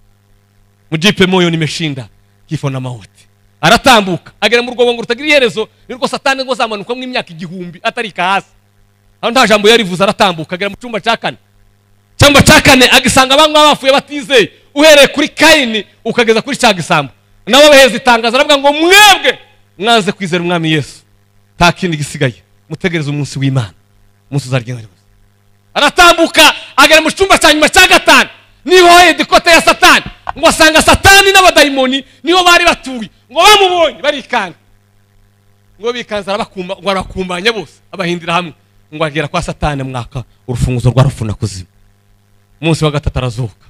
mujipe moyo nimeshinda kifo na mauti. Aratambuka agera mu rwobo ngo rutagira iherezo, nirwo Satani ngo zamanuka mu imyaka 1000 atari kahasi. Aho nta jambo yarivuze, aratambuka agera mu cyumba cya kane. Cyangwa cya kane agisanga bamwe bapfuye batizeye uhereye kuri Kayini ukageza kuri cya gisambo. Nawe abaheza itangazo aravuga ngo mwebwe mwanze kwizera umwami Yesu, nta kindi gisigaye, mutegereze umunsi w'Imana, umunsi uzaryenga. Aratambuka agera mu cyumba cya nyuma cya gatanu, niho hedikote ya Satani, ngo asanga Satani n'abadayimoni niho bari batuye, ngo bamubonye barikanga, ngo bikanza arabakumbanya bose abahindira hamwe, ngo agera kwa Satani mwaka urufunguzo rwa rufuna kuzimu. Umunsi wa gatatu arazuka.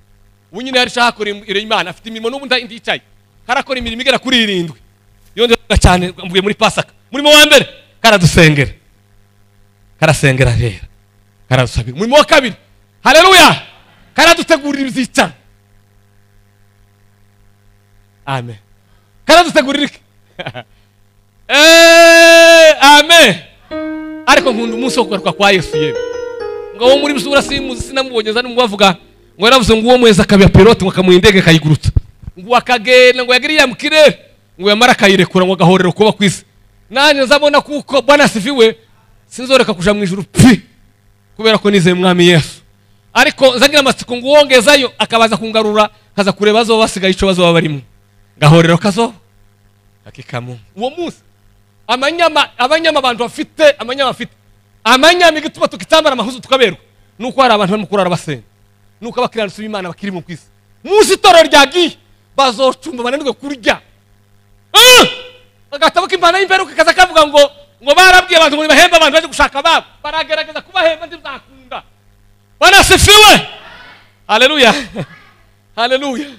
Ubu nyine yari shaka Imana, afite imirimo n'ubu ndicaye, karakora imirimo igera kuri 7. Yondaga cyane mvuye muri Pasaka. Murimo wa mbere karadusengera, karasengera rero, karadusabira. Murimo wa kabiri, haleluya, karadutegurira ibyicaro. Amen. Karadutegurira iki? Amen. Ariko nkunda umunsi wo kugaruka kwa Yesu yewe. Ngo wo muri bisura simuzi sinamubonyeza n'umubavuga ngo yaravuze ngo uwo mweza kabya pilote ngo kamuindege kayigurutsa, ngo akagenda ngo yagiriye mu kirere, ngo yamara kayirekura ngo gahorero kuba kwisi. Nanye nzabona kuko Bwana sifiwe, sinzoreka kuja mu ijuru kubera ko nizeye umwami Yesu. Ariko nzagira amatsiko ngo wongezayo akabaza kungarura, kaza kureba zo basigaye ico bazo barimo, gahorero kazo akikamu. Uwo munsi abanyama abantu bafite amanyama igituma tukitambara amahuzu tukaberwa, nuko hari abantu barimo kurara basenga, nuko abakiranutsi b'Imana bakiri mu kwisi. Munsi toro ryagiye bazocumba bananirwe kurya, bagatabuka impana y'imperuka kaza kavuga ngo barabwiye abantu muri bahemba abantu baje gushaka babo, baragerageza kubahemba ndizakunda. Bwana sifiwe. Haleluya. Haleluya.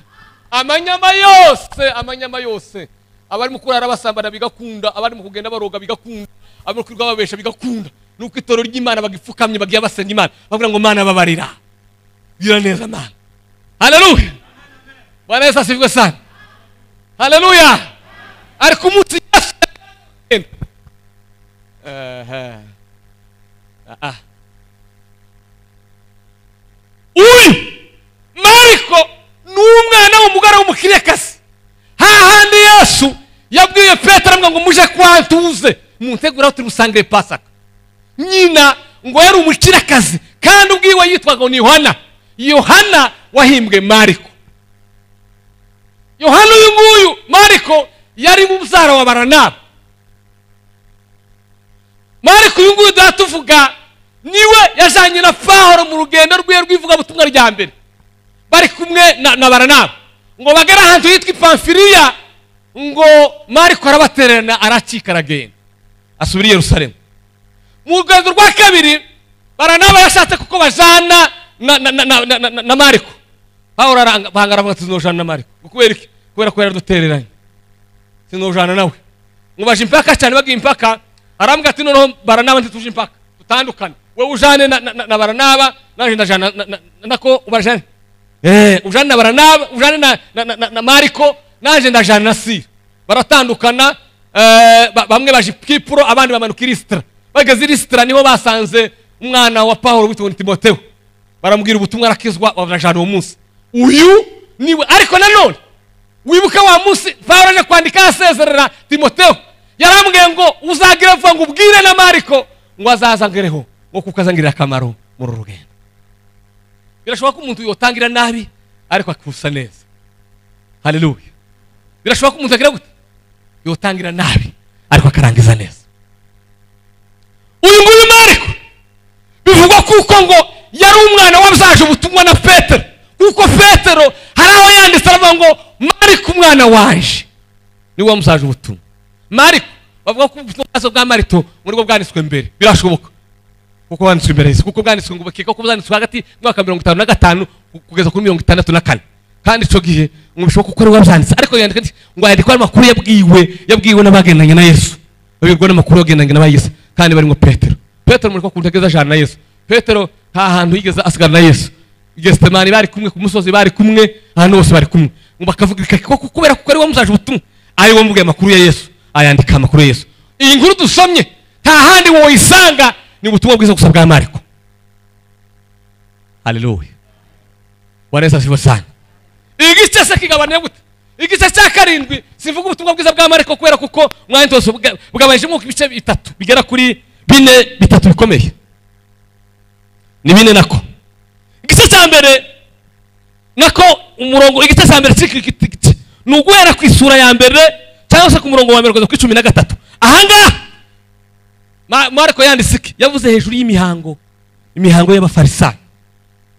Amanyama yose abari mu kurara basambana bigakunda, abari mu kugenda baroga bigakunda, abari kwirwa babesha bigakunda. Nuko itoro ry'Imana bagipfukamye bagiye basenga Imana, bavuga ngo Mana babarira, gira neza Mana. Haleluya. Bwana Yesu asifiwe sana. Haleluya. Ariko umunsi Mariko n'umwana w'umugara w'umukirekazi. Hahandi Yesu yabwiye Petero aramubwira ngo muje kwantuze muntegura turi busangire Pasaka. Nyina ngo yari umukirekazi kandi ubwiwe yitwaga ni Yohana wahimbwe Mariko. Yohana uyu nguyu Mariko yari mu muzara wa Baranaba. Mariko uyu nguyu datuvuga niwe yajanye na Pawulo mu rugendo rwe rwivuga butumwa rya mbere, bari kumwe na Baranaba ngo bagera ahantu yitwa Pamfiliya, ngo Mariko arabatererana aracika aragenda asubira i Yerusalemu. Mu rugendo rwa kabiri Baranaba yashatse kuko bajana na Mariko, Pawulo bahangara avuga tuzinojana na Mariko. Kubera iki? Kubera ko yaradutereranye, sinojana nawe. Ngo baje impaka cyane, bagiye impaka arambwa ati noneho Baranaba ntituje impaka tutandukane, wewe ujane na Baranaba naje ndajana nako ubajane. ujana na Baranaba, ujana na Mariko, naje ndajana na Sira. Baratandukana, bamwe baje Kipuro, abandi bamanuka i Listra. Bageze i Listra niho basanze umwana wa Paulo witwa Timotheo. Baramubwira ubutumwa arakizwa, barajana uwo munsi. Uyu niwe, ariko nanone wibuka wa munsi Paulo aje kwandika asezerera Timotheo, yarambwiye ngo uzagira vuga ngo ubwire na Mariko ngo azazangereho ngo kukazangirira akamaro mu rugendo. Birashoboka ko umuntu yotangira nabi ariko akusa neza. Haleluya. Birashoboka ko umuntu agira gute yotangira nabi ariko akarangiza neza. Uyu nguyu Mariko bivugwa kuko ngo yari umwana wabyaje ubutumwa na Petero, kuko Petero hari aho yanditse aravuga ngo Mariko umwana wanje niwe wamubyaje ubutumwa. Mariko bavuga ko ubutumwa bwa Marito muri bwo bwanditswe mbere. Birashoboka kuko bwanditswe mbere y'isi, kuko bwanditswe ngo bakeka ko bwanditswe hagati y'umwaka 55 kugeza kuri 64, kandi ico gihe ngo bishoboka ko ari wabyanditse, ariko yandika ngo yandika amakuru yabwiwe n'abagendanye na Yesu, babirwa n'amakuru yagendanye na Yesu, kandi bari ngo Petero muri ko kuntegeza jana na Yesu. Petero nta hantu yigeze asigara na Yesu. Gestemani bari kumwe ku musozi, bari kumwe ahantu bose bari kumwe, ngo bakavuga ko kubera ko ari wamuzaje ubutumwa ari wo mubwiye amakuru ya Yesu, ayandika amakuru ya Yesu. Iyi nkuru dusomye nta handi wo isanga, ni ubutumwa bwiza gusa bwa Mariko. Haleluya. Wanesa sibo sana. Igice se kigabane gute? Igice cya karindwi sivuga ubutumwa bwiza bwa Mariko kubera kuko mwanditse bugabanyije mu bice bitatu bigera kuri bine, bitatu bikomeye. Ni bine nako. Igice cya mbere nako umurongo, igice cya mbere nuguhera ku isura ya mbere cyangwa se ku murongo wa mbere kugeza kuri 13. Ahanga Mariko yanditse iki? Yavuze hejuru y'imihango y'abafarisayo.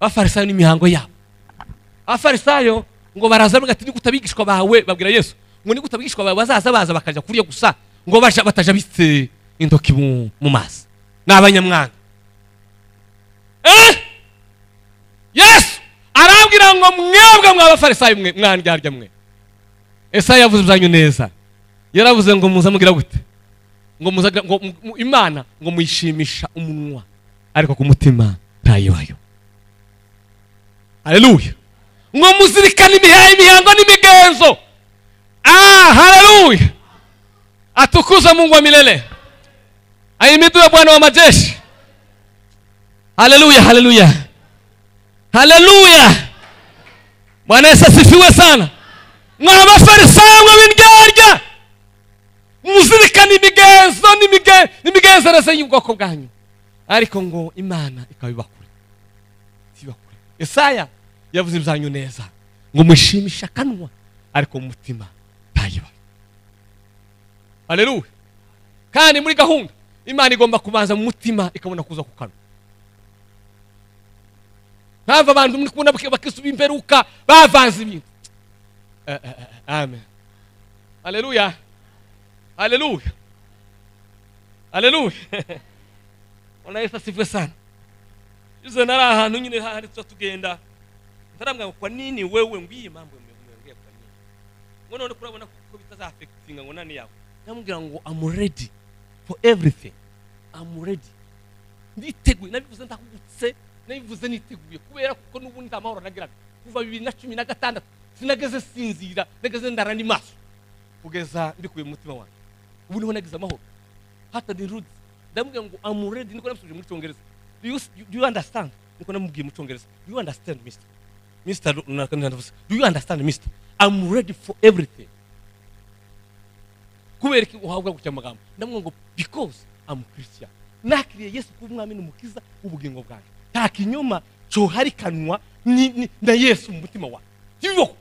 Abafarisayo n'imihango yabo. Abafarisayo ngo baraza bagati ni kutabigishwa bawe, babwira Yesu ngo ni kutabigishwa bawe baza bakaja kuriya gusa ngo bataja bitse intoki mu mazi n'abanyamwanga. Yesu arabwira ngo mwebwe mw'abafarisayo mwe mwandyarya mwe. Esaya yavuze byanyu neza, yaravuze ngo muza mugira gute, ngo muzaga ngo Imana ngo muyishimisha umunwa ariko ku mutima ntayibayo. Haleluya. Ngo muzirikane imihango n'imigenzo. Haleluya. Atukuza Mungu wa milele. Ahimidiwe Bwana wa majeshi. Haleluya, haleluya. Haleluya. Bwana Yesu asifiwe sana. Mw'abafarisayo mw'indyarya muzirikane imigenzo n'imigenzereze y'ubwoko bwanyu, ariko ngo Imana ikabibakure. Esaya yavuze ibyanyu neza ngo mushimisha akanwa ariko umutima ntayibayo. Haleluya. Kandi muri gahunda Imana igomba kubanza mu mutima ikabona kuza ku kanwa. Ntava abantu muri kubona bakisuba imperuka bavanze ibintu. Amen. Haleluya. Haleluya. Haleluya. Ona Yesu asifiwe sana. Izo nari ahantu nyine hari tugenda. Ntaramwa kwa nini wewe mbiye mambo mwongeye kwa nini? Ngo none kurabona ko bitazafectinga ngo nani yawe. Namubwira ngo I'm ready for everything. I'm ready. Nditeguye, nabivuze ndakugutse, nabivuze niteguye kubera kuko n'ubundi amahoro nagiraga. Kuva 2016 sinageze sinzira, nageze ndarani maso. Kugeza ndikuye mu mutima wanjye. Ubu niho nagize amahoro. Hata ni rude. Ndamubwira ngo I'm ready, niko nabisubije mu Cyongereza. Do you understand? Niko namubwiye mu Cyongereza. Do you understand, Mr. Do you understand, Mr? I'm ready for everything. Kubera ki uhabwa gutya amagambo. Ndamubwira ngo because I'm Christian. Nakiriye Yesu kumwami n'umukiza ubugingo bwanjye. Nta kinyoma cyo hari kanwa na Yesu mu mutima wawe. Yo.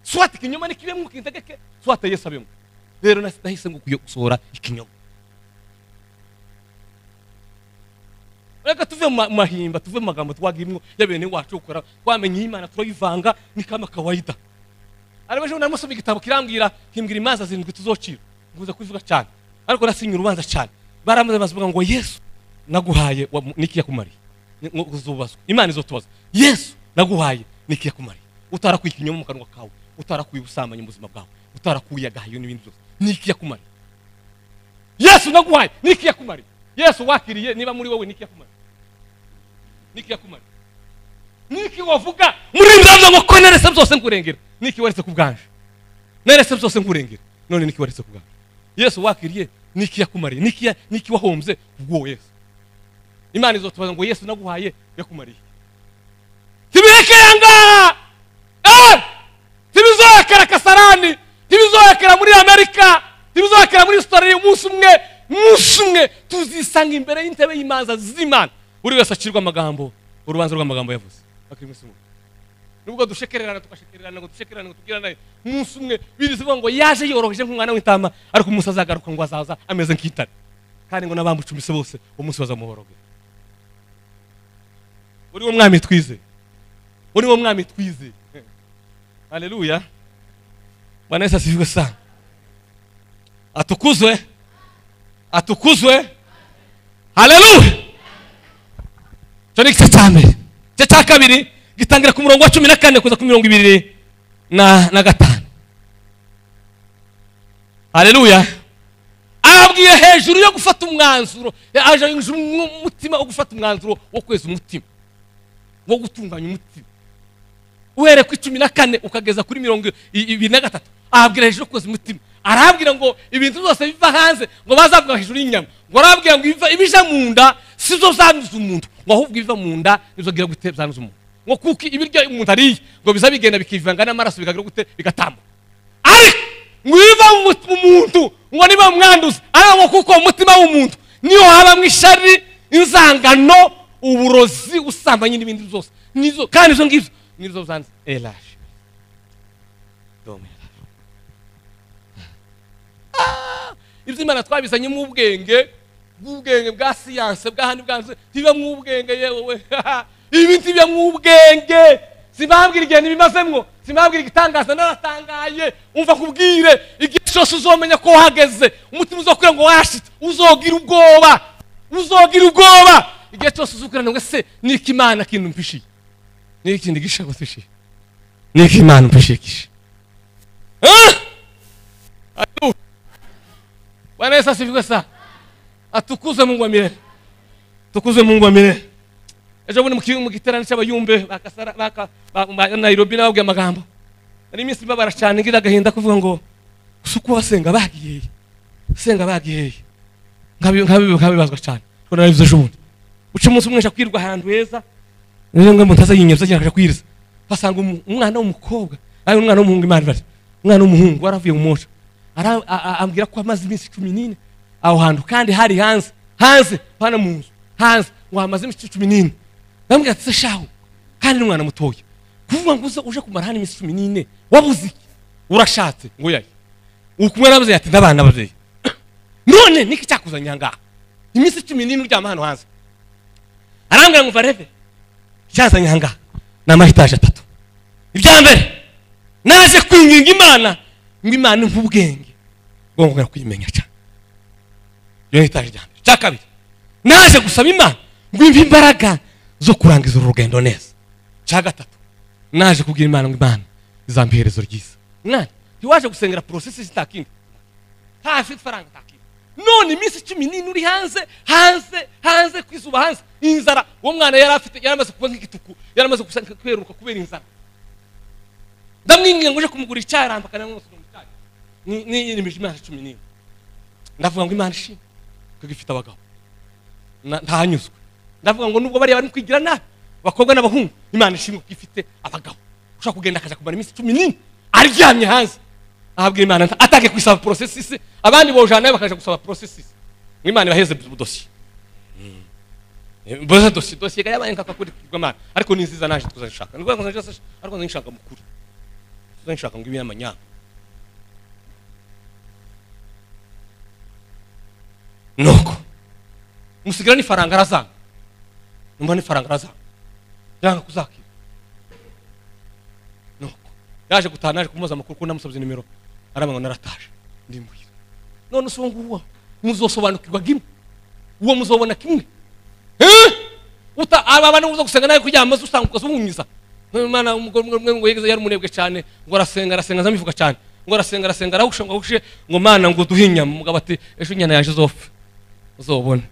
Swati kinyoma ni kibe mu kintegeke, swata Yesu abemo. Rero nahise ngo kuyosohora ikinyoma. Reka tuve mahimba, tuve magambo twagimwe yabene wacu ukora kwamenye Imana turayivanga ni kama kawaida. Arabaje namusoma igitabo kirambwira kimbwira imanza zindwi tuzocira. Nguza kuvuga cyane. Ariko nasinya urubanza cyane. Baramaze bavuga ngo Yesu naguhaye nikiya kumari. Uzubazwa. Imana izotoza. Yesu naguhaye nikiya kumari. Utarakuye ikinyoma mu kanwa kawe, utarakuye ubusambanyi mu buzima bwawe, utarakuye agahayo n'ibindi byose. Nikiya kumari. Yesu naguhaye nikiya kumari. Yesu wakiriye niba muri wowe nikiya kumari. Nikiya kumari. niki wavuga muri ndavuga ngo ko neretse byose nkurengera niki waretse kubwanje neretse byose nkurengera none niki waretse kubwanje Yesu wakiriye niki yakumariye niki wahombye ubwo Yesu Imana izotubaza ngo Yesu naguhaye yakumariye tibirekeyanga tibizoyekera Kasarani tibizoyekera muri Amerika tibizoyekera muri Australia umunsi umwe tuzisanga imbere y'intebe y'imanza z'Imana buri wese acirwa amagambo urubanza rw'amagambo yavuze nubwo dushekererana tukashekererana ngo dushekererana ngo tugirana umunsi umwe birizivuga ngo yaje yoroheje nk'umwana w'intama ariko umunsi azagaruka ngo azaza ameze nk'intare kandi ngo nabambucumise bose umunsi bazamuhoroge uri wo mwami twize uri wo mwami twize haleluya Bwana Yesu asifiwe sana atukuzwe haleluya Toniki cyambere cya kabiri gitangira ku murongo wa 14 kuza ku 25 haleluya ababwiye hejuru yo gufata umwanzuro aje hejuru umutima wo gufata umwanzuro wo kweza umutima wo gutunganya umutima uhere ku 14 ukageza kuri 23 ababwira hejuru kweza umutima arabwira ngo ibintu byose biva hanze ngo bazavuga hejuru y'inyama ngo arabwira ngo ibija mu nda sizo zanuza umuntu ngo ahubwo iva mu nda nizogira gute zanuza umuntu ngo kuki ibiryo umuntu ariye ngo biza bigenda bikivanga n'amaraso bigagira gute bigatamba ariko ngo iva mu muntu ngo niba mwanduza ariko ngo kuko umutima w'umuntu niyo haba mwishari inzangano uburozi usambanye n'ibindi byose nizo kandi izo ngivyo nizo zanze elaje dome ibyo Imana twabizanye mu ubwenge bwa siyanse bwahandi bwanze tiba mu ubwenge yewe ibintu bya mu ubwenge sibambwira igihe nibimazemwo sibambwira igitangaza naratangaye umva kubwire igihe cyose uzomenya ko wahageze umutima uzokura ngo washitse uzogira ubwoba igihe cyose uzukura ngo se niki Imana kintu mpishiye niki kindi gishaka gushiye niki Imana mpishiye Bwana Yesu asifiwe sana atukuze Mungu wa milele tukuze Mungu wa milele ejo bundi mu giterane cy'abayumbe bakasara Nairobi nababwiye amagambo ari iminsi babara cyane ngira gahinda kuvuga ngo usuko wasenga bagiye nkabibazwa cyane ko nabivuze ejo bundi uca umunsi umwe nja kwirwa ahantu heza rero ngo mutaza yinyevza cyane akaja kwiriza basanga umwana w'umukobwa ari umwana w'umuhungu Imana bari umwana w'umuhungu waravuye mu moja ambwira ko amaze iminsi 14 aho hantu kandi hari hanze pana mu nzu hanze ngo amaze iminsi 14 bambwira ati shaho kandi n'umwana mutoya kuvuga ngo uje kumara hano iminsi 14 wabuze iki urashatse ngo yayi ukumwe nabuze ati ndabana abavyeyi none niki cyakuzanya ngaha iminsi 14 uryama hano hanze arambwira ngo vareve cyazanya ngaha n'amahitaje 3 ibya mbere naje kwinginga Imana ngo Imana nk'ubwenge ngo ngomba kwimenya cyane yo hitaje cyane cyakabiri naje gusaba Imana ngo impe imbaraga zo kurangiza urugendo neza cyagatatu naje kubwira Imana ngo Imana izambiherezo ryiza mwana waje gusengera process zitakinga hafi faranga takinga none iminsi 14 uri hanze kwizuba hanze inzara uwo mwana yaramaze kuba nk'igituku yaramaze kweruka kubera inzara ndamwinginga ngo uje kumugura icyaramba kana mwose ni Imana 14 ndavuga ngo Imana ishimwe ko gifite abagabo ntanyuzwe ndavuga ngo nubwo bari kwigira nabi bakobwa n'abahungu Imana ishimwe ko gifite abagabo ushaka kugenda akaja kumara iminsi 14 aryamye hanze ahabwira Imana atake kwisaba processes abandi bojana bakaja gusaba processes Imana baheze dossier boza dossier yabaye nkakakuri kw'Imana ariko niziza naje tuzashaka nubwo ngo ariko nshaka mukuru tuzashaka ngo ibiyamanya nuko musigira ni faranga razanga numva ni faranga razanga yanga kuzakira nuko yaje gutana naje kumuza amakuru ko namusabye nimero arabanga narataje ndimbuye none usongo uwo muzosobanukirwa gimwe uwo muzobona kimwe uta abana uzo gusenga nayo kujyama usanga ukazumunyisa Imana umugore ngo yegeze yari munebwe cyane ngo arasenga zamivuga cyane ngo arasenga arahusha ngo ahushe ngo Mana ngo duhinya mugabo ati ejo nyana yaje uzobona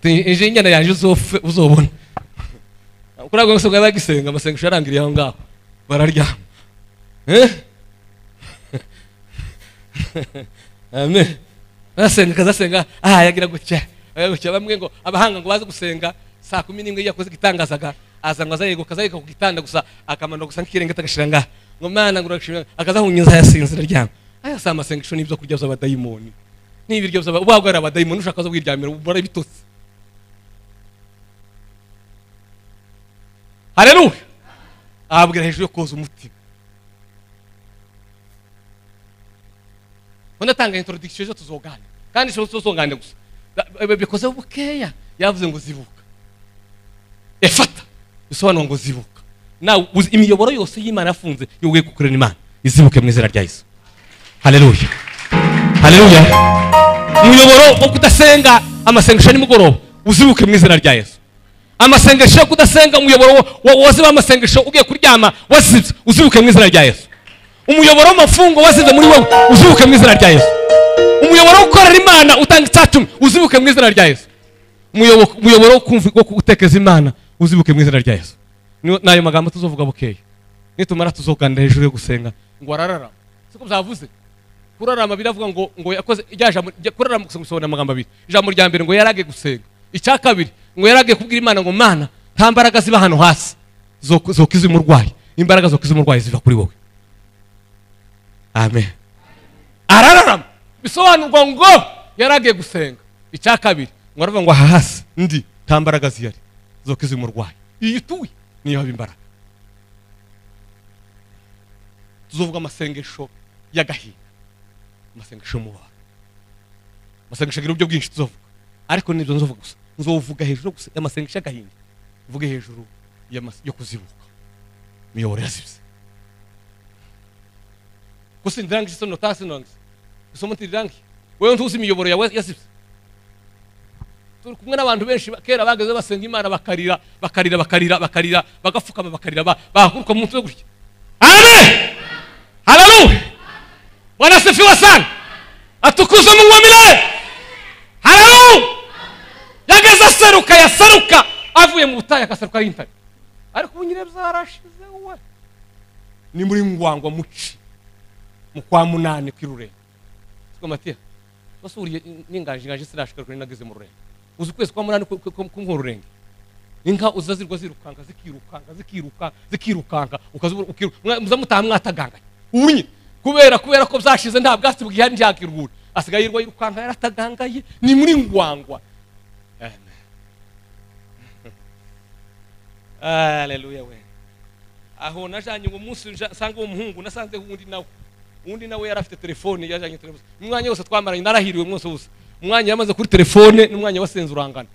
ejo inyana yanje uzobona kuragwa ngo bwa gisenga amasengesho yarangiriye aho ngaho bararyama amen basenga kazasenga yagira gutya bamwe ngo abahanga ngo baze gusenga saa 11 yakoze gitangazaga azangwa zayego kazayika ku gitanda gusa akamano gusa nk'ikirenge tagashiranga ngo mana ngurashira akazahunyiza yasinzira ryama aya saa masengesho nibyo kurya by'abadayimoni n'ibiryo by'abagwara abadayimoni ushaka zo kwiryamira ubora bitotse. Haleluya. Abwira hejuru yo koza umutima. Unatanga introduction yo tuzogana. Kandi cyo tuzongana gusa. Bikoze bukeya yavuze ngo zibuka. Efata. Bisobanura ngo zibuka. Na imiyoboro yose y'Imana yafunze yowe gukorera Imana. Izibuke mu izina rya Yesu. Haleluya. Haleluya. Umuyoboro wo kudasenga amasengesho nimugoroba uzibuke mu izina rya Yesu. Amasengesho yo kudasenga umuyoboro waziba amasengesho ugiye kuryama wasibye uzibuke mu izina rya Yesu. Umuyoboro w'amafungo wasibye muri wowe uzibuke mu izina rya Yesu. Umuyoboro wo gukorera Imana utanga icyatumwe uzibuke mu izina rya Yesu. Umuyoboro wo kumva wo gutekeza Imana uzibuke mu izina rya Yesu. Nayo magambo tuzovuga bukeye. Nitumara tuzoganda hejuru yo gusenga ngo ararara. Siko byavuze. Kurarama biravuga ngo yakoze ijyaje kurarama gusobanura amagambo abiri. Ijambo rya mbere ngo yarage gusenga. Icya kabiri ngo yarage kubwira Imana ngo Mana nta mbaraga ziba hano hasi zo kiza umurwayi. Imbaraga zo kiza umurwayi ziva kuri wowe. Amen. Arararama bisobanurwa ngo yarage gusenga. Icya kabiri ngo aravuga ngo hasi ndi nta mbaraga zihari zo kiza umurwayi. Iyituye niyo haba imbaraga. Tuzovuga amasengesho y'agahinda. Amasengesho muba. Amasengesho agira uburyo bwinshi tuzovuga. Ariko nibyo nzovuga gusa. Nzovuga hejuru gusa amasengesho y'agahinda. Vuga hejuru yo kuzibuka. Miyoboro yazibye. Gusa ndangi sono tasi nongi. Somo ntirangi. Wewe ntuzi imiyoboro yawe yazibye. Turi kumwe n'abantu benshi kera bageze basenga Imana bakarira bagafukama bakarira bahakuruka mu mutwe gutya. Amen. Haleluya. Bwana sifiwe sana. Atukuzwe Mungu wa milele. Haleluya. Yageza seruka yasaruka avuye mu butayu akasaruka y'intare. Ariko ubunyire byarashize we. Ni muri ngwangwa muci. Mu kwa munani kwirurenge. Siko Matiya. Basuriye ningaje sirashika kuri nageze mu rurenge. Uzi kwese kwa munani ku rurenge. Inka uzazirwa zikirukanga ukazubura muzamutaha mwataganganye. Ubunye kubera ko byashize nta bwatsi bwihari ndyakirugura asigaye yirwa yirukanga yaratagangaye ni muri ngwangwa. Amen. Haleluya we. Aho najanye ngo umunsi sanga uwo muhungu nasanze undi nawe yarafite telefone yajanye telefone. Umwanya wose twamaranye narahiriwe mwose wose. Umwanya yamaze kuri telefone n'umwanya wasenze urangana.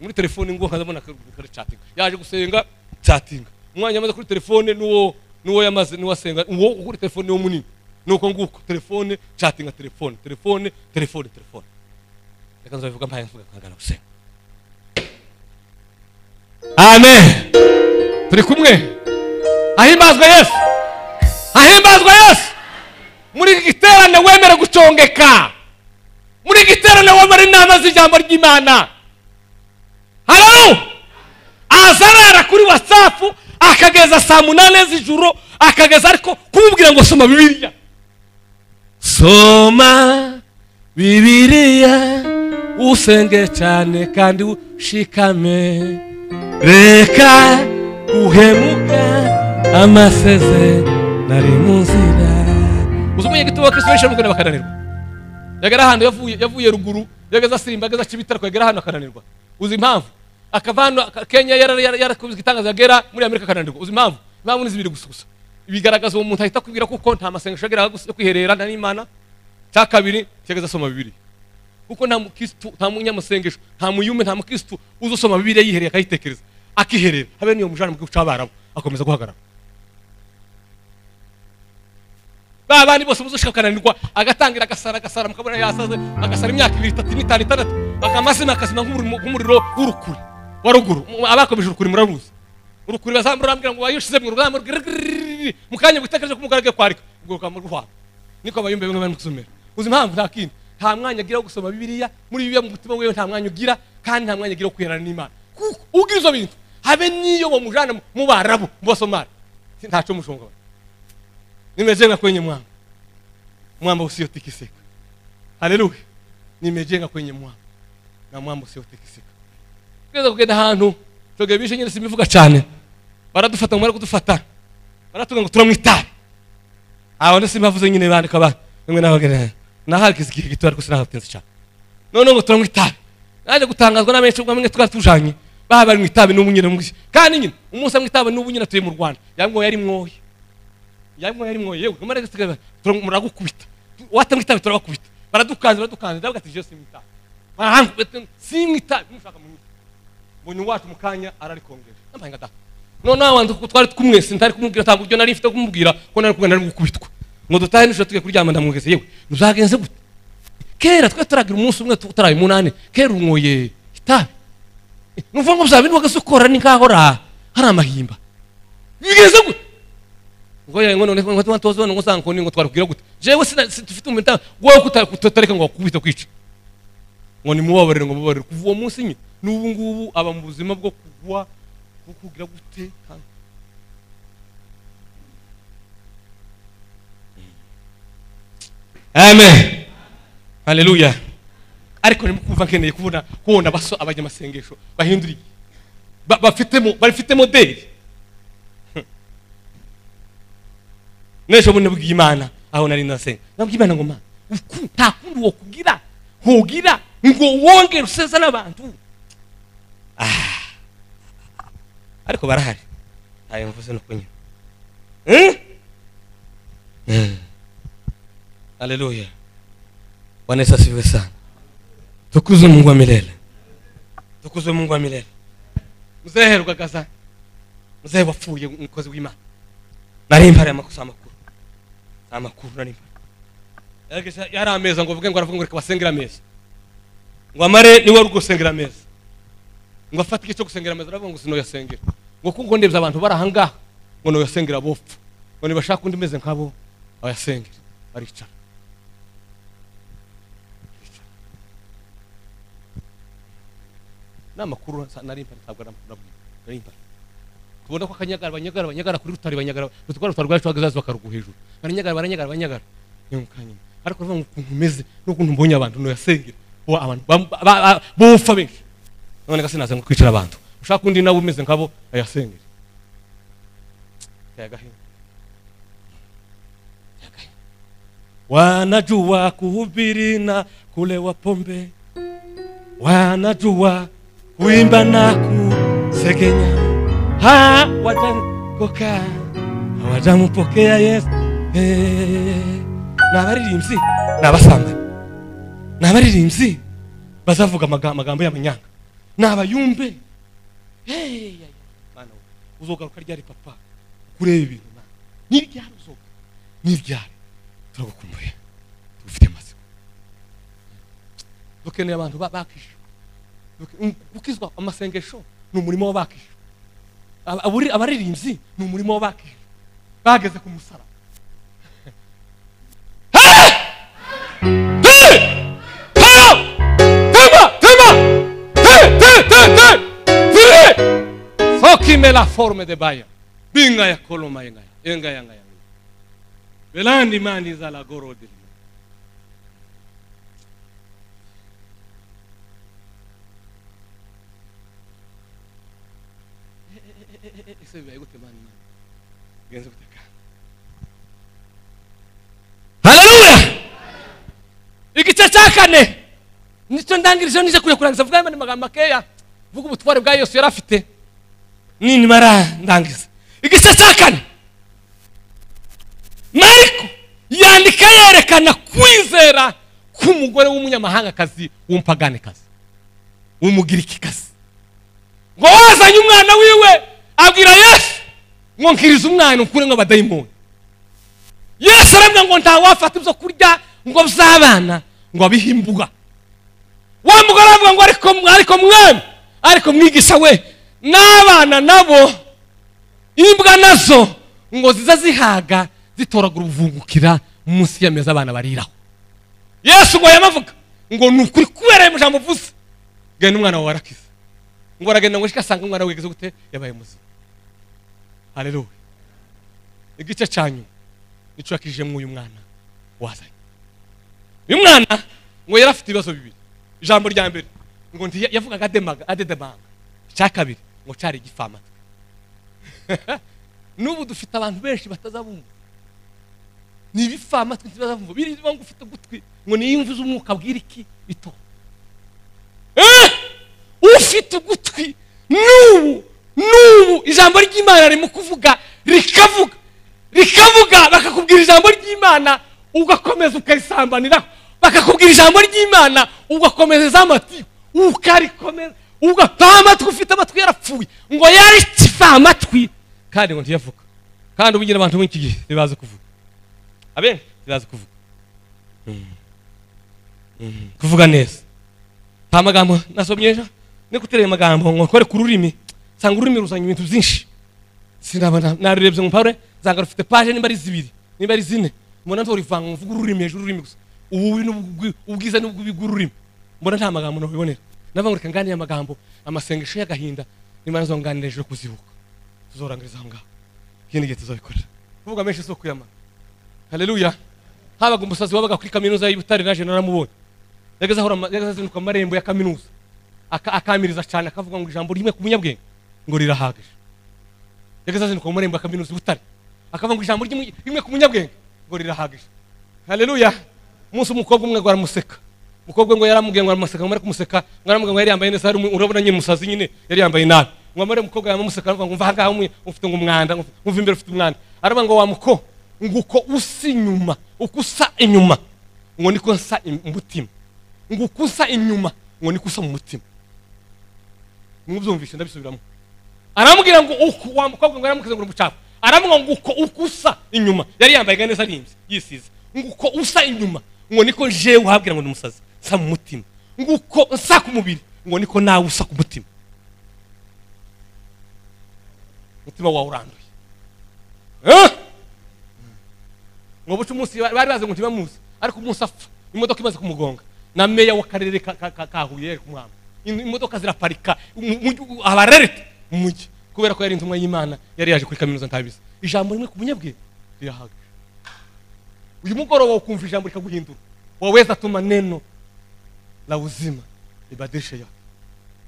Muri telefone ngo nkazabona kuri chatting. Yaje gusenga chatting. Umwanya yamaze kuri telefone nuwo yamaze niwasenga uwo kuri telefone yo munini. Nuko nguko telefone chatting telefone. Reka nzavuga mpaye mvuga kangana gusenga. Amen. Turi kumwe. Ahimbazwe Yesu. Muri giterane wemera gucongeka. Muri giterane wemera inama z'ijambo ry'Imana. Haleluya. Azarara kuri WhatsApp akageza saa 8 z'ijoro akageza ariko kumubwira ngo soma Bibiliya. Soma Bibiliya usenge cyane kandi ushikame. Reka uhemuka amaseze nari munzira. Uzumenye gituba Kristo yeshe mugana bakananirwa. Yagera hando yavuye ruguru yageza Simba yageza Kibitara kwegera hano akananirwa. Uzi impamvu akavano Kenya yarakubizwa itangaza yagera muri Amerika akananirwa. Uzi impamvu nizibiri gusa ibigaragaza uwo muntu ahita kubwira kuko nta masengesho yagera kwiherera n'Imana. Cya kabiri cyageza soma Bibiliya. Kuko nta mukristo nta munyamasengesho nta muyume nta mukristo uzosoma Bibiliya yihereye akayitekereza akiherera habe niyo mujana mu cy'abarabo akomeza guhagarara. Babandi bose muzoshika kananirwa agatangira agasara mukabona yasaze agasara imyaka 2 3 4 5 akamasina akasina nk'umuriro w'urukuri waruguru abakomeje urukuri muraruzi urukuri bazamurambira ngo wayushize mu rugamba mukanye gutekereje kumugarage kwarika ubwo kamurwa niko abayumbe bimwe bari gusomera. Uzi impamvu nta kindi nta mwanya agira gusoma Bibiliya muri Bibiliya mu mutima wewe nta mwanya ugira kandi nta mwanya agira wo kwiherana n'Imana. Kuko ubwo izo bintu habe niyo bamujana mu Barabu mu Basomali ntaco mushonga. Nimejenga kwenye mwamba usiotikisika. Haleluya. Nimejenga kwenye mwamba usiotikisika. Kugeza kugenda ahantu tugebishe nyine simivuga cyane. Baradufata ngo kudufata. Baratuga ngo turamwitabe. Aho ndetse bavuze nyine bandika ba. Mwe nabagere. Nahagize igihe gito ariko sinahatenze cyane. None ngo turamwitabe. Naje gutangazwa n'amenshi ubwo mwe twari tujanye. Bari mwitabe n'umunyine mwisi. Kandi nyine umunsi amwitabe n'ubunyine tuye mu Rwanda. Yamwe yari mwoye. Yewe kumara gisigaye muragukubita. Watamwitabe turabakubita. Baradukanze ndavuga ati je simwitabe. Barahangubete simwitabe mushaka mu mbonye wacu mukanya ararikongera. Nambaye ngata. None wanze twari twumwese ntari kumubwira tangu byo nari mfite kumubwira ko nari kugana ari gukubitwa. Ngo dutahe nisho tuge kuryama ndamwegeze yewe. Uzagenze gute? Kera twe turagira umunsi umwe tutaraye munane. Kera umwoye itabe. Nuvuga ngo byabe n'ugasukora ni nkahora hari amahimba. Bigeze gute? Ngo ye ngo none ngo tubantozo ngo sanko ni ngo twarubwira gute? Jewe sifite umenta wowe kutareka ngo wakubita kwica. Ngo ni mubabarire ngo mubabarire kuva uwo munsi nyine n'ubu ngubu aba mu buzima bwo kugwa kugira gute kandi Amen. Haleluya. Ariko ni mukumva keneye kubona baso abanyamasengesho bahinduriye bafite modeli. Nesho bunne bw'Imana aho nari nasenga. Nabwo Imana ngo Mana nta kundi wo kugira hogira ngo wongere useza n'abantu. Ariko barahari. Ayo mvuze no kunya. Haleluya. Bwana Yesu asifiwe sana. Tukuzwe Mungu wa milele. Tukuzwe Mungu wa milele. Mzee Rugagaza. Mzee wapfuye umukozi w'Imana. Nari impare amakosa amakuru nari impare. Yari ameza ngo uvuge ngo aravuga ngo reka basengera ameza. Ngo amare niwe rugusengera ameza. Ngo afate icyo gusengera ameza aravuga ngo sino yasengera. Ngo kuko ndebye abantu barahanga ngo no yasengera bopfu. Ngo nibashaka undi meze nkabo abasengera baricara. Namakuru nari impare tabwa nari impare. Tubona ko banyagara kuri rutari banyagara rutwara rwacu bagazaza bakarugu hejuru. Baranyagara. Nyumukanye. Ariko uvuga ngo nkumeze n'ukuntu mbonye abantu no yasengera. Bo abantu bofa benshi. None gasinaza ngo kwicara abantu. Ushaka undi nawe umeze nkabo ayasengera. Yagahinda. Wanajua kuhubiri na kulewa pombe. Wanajua kuimba na kusegenya. Hawajampokea Yesu. N'abaririmbyi n'abasanga. N'abaririmbyi bazavuga amagambo y'amanyanga. N'abayumbe. Mana uzogaruka ryari papa kureba ibintu na. Niryari uzoga. Niryari. Turagukumbuye. Tufite amatsiko. Dukeneye abantu bakisha. Ukizwa amasengesho n'umurimo w'abakisha. Abaririmbyi n'umurimo w'abakisha. Bageze ku musara. Sokime la forme de baya. Binga ya koloma yenga. Belandi mani za la gorodi. Haleluya. Igice cyakane nicyo ndangirije nije kurangiza vuga imana magambo makeya vuga ubutware bwa Yesu yarafite nini mara ndangiza. Igice cyakane Mariko yandika yerekana kwizera k'umugore w'umunyamahanga kazi w'umpagane kazi w'umugiriki kazi. Ngo wazanye umwana wiwe abwira Yesu ngo nkiriza umwana ukure ngo badayimoni. Yesu aramubwira ngo nta wafata ibyo kurya ngo byabana ngo abihimbuga. Wa mugore avuga ngo ariko mwami ariko mwigisha we n'abana nabo imbwa nazo ngo ziza zihaga zitoragura ubuvungukira munsi y'ameza abana bariraho. Yesu ngo yamavuga ngo nukuri kubereye mu jambo vuze genda umwana wawe arakize, ngo aragenda ngo asanga umwana wigeze gute yabaye muzima. Haleluya. Igice cyanyu nico yakije mu uyu mwana wazanye. Uyu mwana ngo yarafite ibibazo bibiri. Ijambo rya mbere ngo yavugaga adedemanga. Icya kabiri ngo cyari igifamata. Nubu dufite abantu benshi batazabumva. Ni ibifamata ntibazabumva. Biri ngo ufite gutwi ngo niyumve umwuka bwira iki bito. Ufite gutwi nubu ijambo ry'Imana rimo kuvuga rikavuga bakakubwira ijambo ry'Imana ugakomeza ukarisambanira, bakakubwira ijambo ry'Imana ugakomeza zamati ukarikomeza ugapamatwi ufite amatwi yarapfuye ngo yari kifamatwi kandi ngo ntiyavuga. Kandi ubugira abantu benshi gihe bibaze kuvuga, abenshi bibaze kuvuga kuvuga neza. Ta magambo nasomyeje ne kutereye magambo ngo kore ku rurimi, sanga ururimi ruzanye ibintu byinshi. Sinabana narebye ngo Pawulo zanga rufite page nimba ari zibiri nimba ari zine, mbona nto rivanga mvuga ururimi hejuru ururimi gusa. Ubu ubwiza n'ubwo bigururimi mbona nta magambo no bibonera. Navangurika nganiye amagambo amasengesho y'agahinda nimba nzonganira hejuru kuzibuka, tuzorangiriza aho ngaho ikindi gihe tuzabikora. Kuvuga menshi soko yama. Haleluya. Habaga umusazi wabaga kuri kaminuza y'Ibutare naje naramubonye, yageze azinuka amarembo ya kaminuza akamiriza cyane akavuga ngo ijambo rimwe ku munyabwenge ngo rirahagije. Yageze azinuka mu marembo ya kaminuza y'Ibutare akavuga ngo ijambo rimwe ku munyabwenge ngo rirahagije. Haleluya. Umunsi umukobwa umwe gwaramuseka, umukobwa ngo yaramubwiye ngo aramuseka, ngo kumuseka ngo aramubwiye ngo yari yambaye neza, urabona nyine musazi nyine yari yambaye nabi. Ngo amare umukobwa yamuseka aravuga ngo mva ngaho ufite ngo umwanda, ngo imbere ufite umwanda. Aravuga ngo wamuko nguko usinyuma ukusa inyuma ngo niko nsa umutima, ngo ukusa inyuma ngo niko usa mu mutima. Mubyumvishe ndabisubiramo. Aramubwira ngo uko wa mukobwa ngo yaramukize ngo umucafu, aravuga ngo uko ukusa inyuma yari yambaye neza arimbye yisize, ngo uko usa inyuma ngo niko je uhabwira ngo numusazi sa mu mutima, ngo uko nsa ku mubiri ngo niko nawe usa ku mutima. Mutima wawe uranduye. Ngo bucu umunsi bari baze ngo ntibamuzi, ariko umunsi apfa imodoka imaze kumugonga na meya w'akarere ka Huye kumwamba, imodoka ziraparika abarerete umujyi kubera ko yari intumwa y'Imana yari yaje kuri kaminuza ntabizi. Ijambo rimwe ku munyabwenge rirahaga. Uyu mugoroba ukumva ijambo rikaguhindura, waweza tuma neno la uzima ibadeshe ya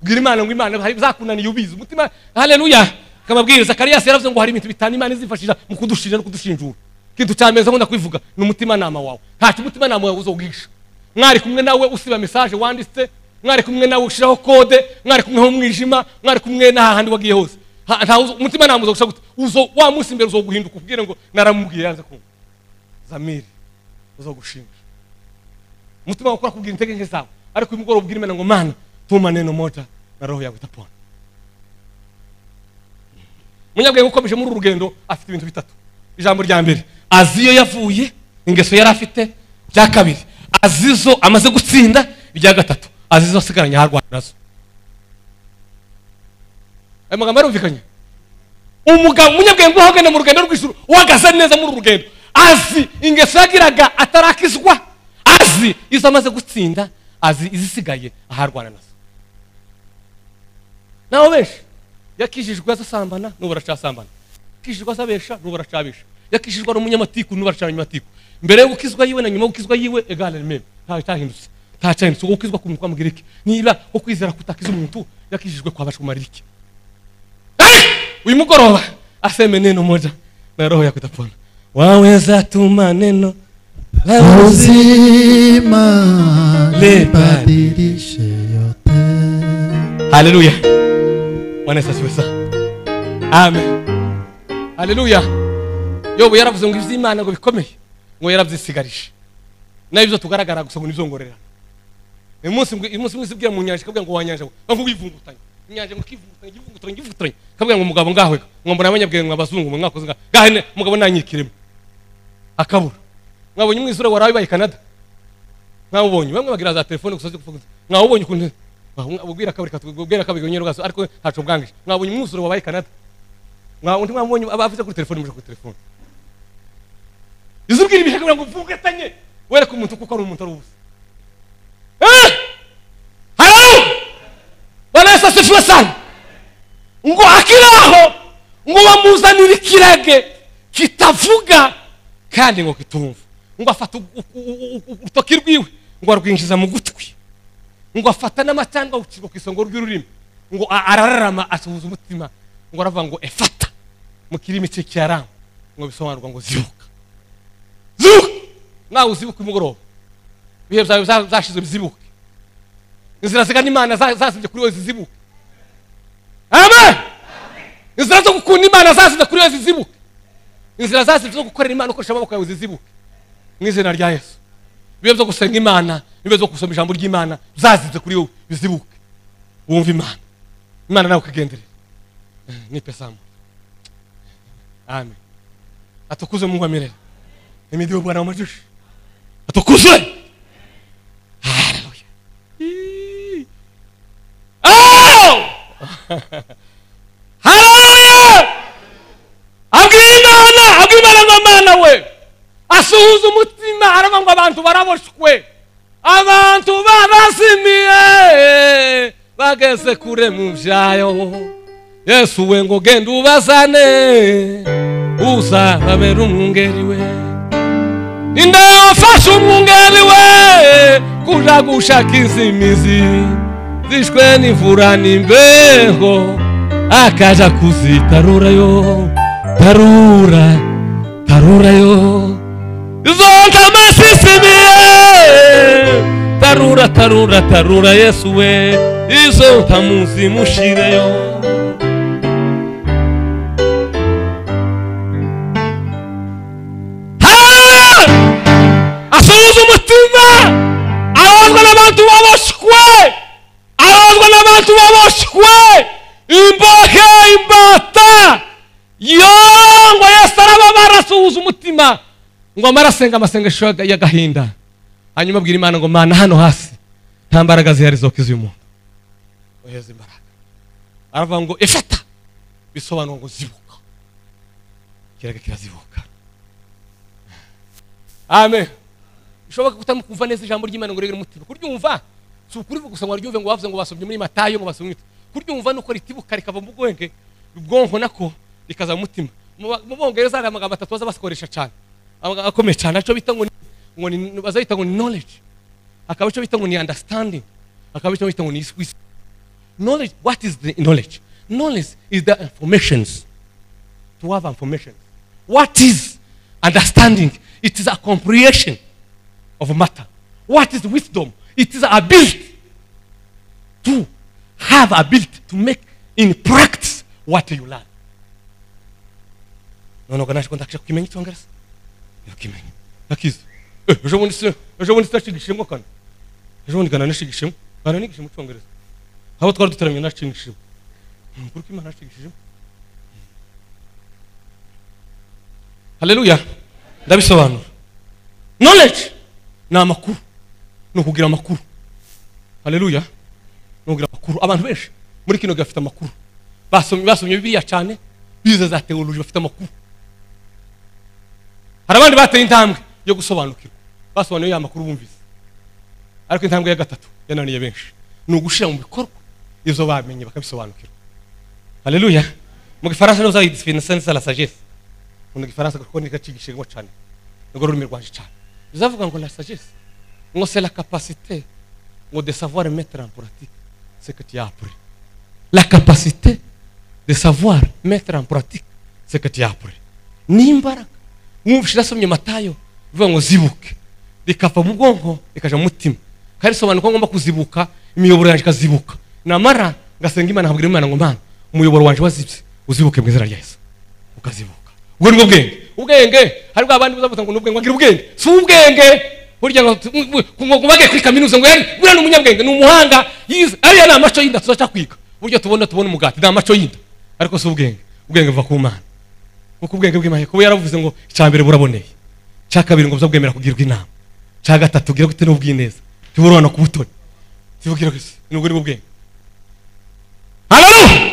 bwira Imana ngo Imana zakunaniye ubizi umutima. Haleluya. Kamabwiriza Zakariya yaravuze ngo hari ibintu bitanu Imana izifashije mu kudushirira no kudushinjura. Kintu cyameza ngo ndakwivuga n'umutima nama wawe, nta umutima nama wawe uzogisha. Mwari kumwe nawe usiba message wanditse, mwari kumwe nawe ushiraho code, mwari kumwe ho mwijima, mwari kumwe n'ahandi wagiye hose. Nta umutima nama uzogusha gute uzo wa munsi imbere uzoguhinduka ubwire ngo naramubwiye yanze kumva. Zamiri uzogushinja. Umutima wakora kubwira intege nke zawe, ariko imugoro ubwire Imana ngo Mana tuma neno moja na roho yawe itapona. Munyabwenge ukomeje muri urugendo afite ibintu bitatu. Ijambo rya mbere aziyo yavuye ingeso yari afite, bya kabiri azizo amaze gutsinda, bya gatatu azizo asigaranye harwana nazo. Ayo magambo arumvikanye. Umugabo munyabwenge uhagana mu rugendo rw'ijuru uhagaze neza muri urugendo, azi ingeso yagiraga atarakizwa, azi izo amaze gutsinda, azi izisigaye aharwana nazo. Naho benshi yakijijwe azasambana n'ubaracasambana, yakijijwe azabesha n'ubaracabesha, yakijijwe ari umunyamatiku n'ubaracanyamatiku. Mbere yo gukizwa yiwe na nyuma yo gukizwa yiwe egale meme, nta cyahindutse, nta cyahindutse. Gukizwa ku mukwa mugiriki niba ukwizera kutakiza umuntu yakijijwe kwabasha kumaririki. Uyu mugoroba aseme neno moja na roho yako itapona. Waweza tuma neno la uzima libadilishe yote. Haleluya. Bwana Yesu asifiwe sana. Amen. Haleluya. Yobu yaravuze ngo ivy'Imana ngo bikomeye ngo yaravyisigarisha, nabyo tugaragara gusa ngo nizongorera. Umunsi mwisi bwira mu nyanja kabwira ngo wanyanja ngo wivungutanye inyanja ngo kivungutanye kabwira ngo umugabo ngahwe ngo mbona abanyabwenge abazungu mu mwakoze ngahene umugabo nanyikiremo akabura. Mwabonye umwisura warawe bayi Canada, mwabonye bamwe bagira za telefone gusoze kuvuga, mwabonye ukuntu ubwira kabiri nyero gaso ariko ntaco bwangije. Mwabonye umwisura wabaye Canada, mwabonye abavuze kuri telefone muje kuri telefone izubwira ibihekera ngo vugatanye were ku muntu kuko ari umuntu arubuze. Halo asifiwe sana. Ngo akiraho ngo bamuzanira ikirage kitavuga kandi ngo kitumva. Ngo afata urutoki rwiwe ngo arwinjiza mu gutwi, ngo afata n'amatanga ukirwa ku isongo ry'ururimi, ngo arararama asuhuza umutima, ngo aravuga ngo efata mu kirimi cye cyaranga, ngo bisobanurwa ngo zibuka. Zuka nawe uzibuka umugoroba, bihe byawe zashize bizibuke, inzira zigana Imana zasibye kuri wowe zizibuke. Amen. Inzira zo gukunda Imana zasibye kuri wowe zizibuke, inzira zasibye zo gukorera Imana ukoresha amaboko yawe zizibuke mu izina rya Yesu. Bibe byo gusenga Imana, bibe byo gusoma ijambo ry'Imana zasibye kuri wowe bizibuke, wumva Imana, Imana nawe ukagenderera. Ni pesamu. Amen. Atukuze Mungu wa milele. Imidiwe Bwana wa majeshi. Atukuze. Haleluya. Oh! Haleluya. Abwimana ng'Imana we. Asuhuza umutima aravuga ngo abantu baraboshwe. Abantu barazimiye. Bageze kure mu byayo. Yesu we ngo genda ubazane. Uzababera umwungeri we. Inde wafashe umwungeri we kuja gushaka izimizi zishwe n'imvura n'imbeho, akaja kuzitarura yo, tarura yo izo ntama zisimiye. Tarura Yesu we izo ntamu zimushireyo. Asuhuza umutima abazwa n'abantu baboshwe, imbohe imbata yongwa. Yesu arababara asuhuza umutima, ngo amarasenga amasengesho y'agahinda, hanyuma abwira Imana ngo Mana hano hasi nta mbaraga zihari zo kiza uyu muntu, oheza imbaraga. Aravuga ngo efata bisobanura ngo zibuka, kirage kirazibuka. Amen. Bishoboka kutamukumva neza ijambo ry'Imana ngo regere umutima, kuryumva si ukuri gusa ngo ryumve ngo bavuze ngo basomye muri Matayo ngo basomye, kuryumva nuko ritibuka rikava mu bwenge, ubwonko nako rikaza mu mutima. Mu Bongereza hari amagambo atatu baza bakoresha cyane, akomeye cyane, aco bita ngo bazayita ngo knowledge, akaba aco bita ngo ni understanding, akaba aco bita ngo ni wisdom. Knowledge, what is the knowledge? Knowledge is the informations, to have information. What is understanding? It is a comprehension of matter. What is wisdom? It is a ability to have ability to make in practice what you learn. Noneho ganaje kontakisha kumenya icyongereza. Yakimenya. Nakiza. Ejo bundi stashigishimo kana. Ejo bundi kana nashigishimo. Kana nigishimo cyongereza. Aho twari dutaramye nashigishimo. Kuko Imana nashigishimo. Haleluya. Ndabisobanura. Knowledge ni amakuru, ni ukugira amakuru. Haleluya. Ni ukugira amakuru. Abantu benshi muri kino gafite amakuru, basomye Bibiliya cyane, bize za teology, bafite amakuru. Hari abandi bateye intambwe yo gusobanukirwa, basobanuye ya makuru bumvise, ariko intambwe ya gatatu yananiye benshi, ni ugushira mu bikorwa izo bamenye bakabisobanukirwa. Haleluya. Mu Gifaransa no za définition la sagesse, mu Gifaransa ko ni gacigishirwa cyane, ngo rurimi rwanje cyane. Bizavuga ngo la sagesse, ngo c'est la capacité de savoir mettre en pratique ce que tu as appris. La capacité de savoir mettre en pratique ce que tu as appris. Nimbaraga. Mwumvishira somye Matayo, bivuga ngo zibuke. Rikava mu bwonko ikaja mu mutima. Kandi sobanuka ngomba kuzibuka, imiyoboro yanje kazibuka. Namara ngasenga Imana, nkabwira Imana ngo Mana, umuyoboro wanje wazibye, uzibuke mu izina rya Yesu. Ukazibuka. Ubwo ni ubwenge. Ubwenge hari bw'abandi buzavuga ngo n'ubwenge, wagira ubwenge. Si ubwenge. Burya ngo bage kuri kaminuza ngo yari buriya n'umunyabwenge, n'umuhanga yize. Ariya na amaco yinda tuzaca kwiga. Burya tubona umugati na amaco yinda. Ariko si ubwenge. Ubwenge buva ku Mana. Kuko ubwenge bw'Imana kuba yaravuze ngo icyambere buraboneye. Cyakabiri ngo buzabwemera kugirwa inama. Cya gatatu gira gute n'ubwineza. Tuburana ku butoni. Tivugira kwisi. Nubwo ni ubwenge. Haleluya.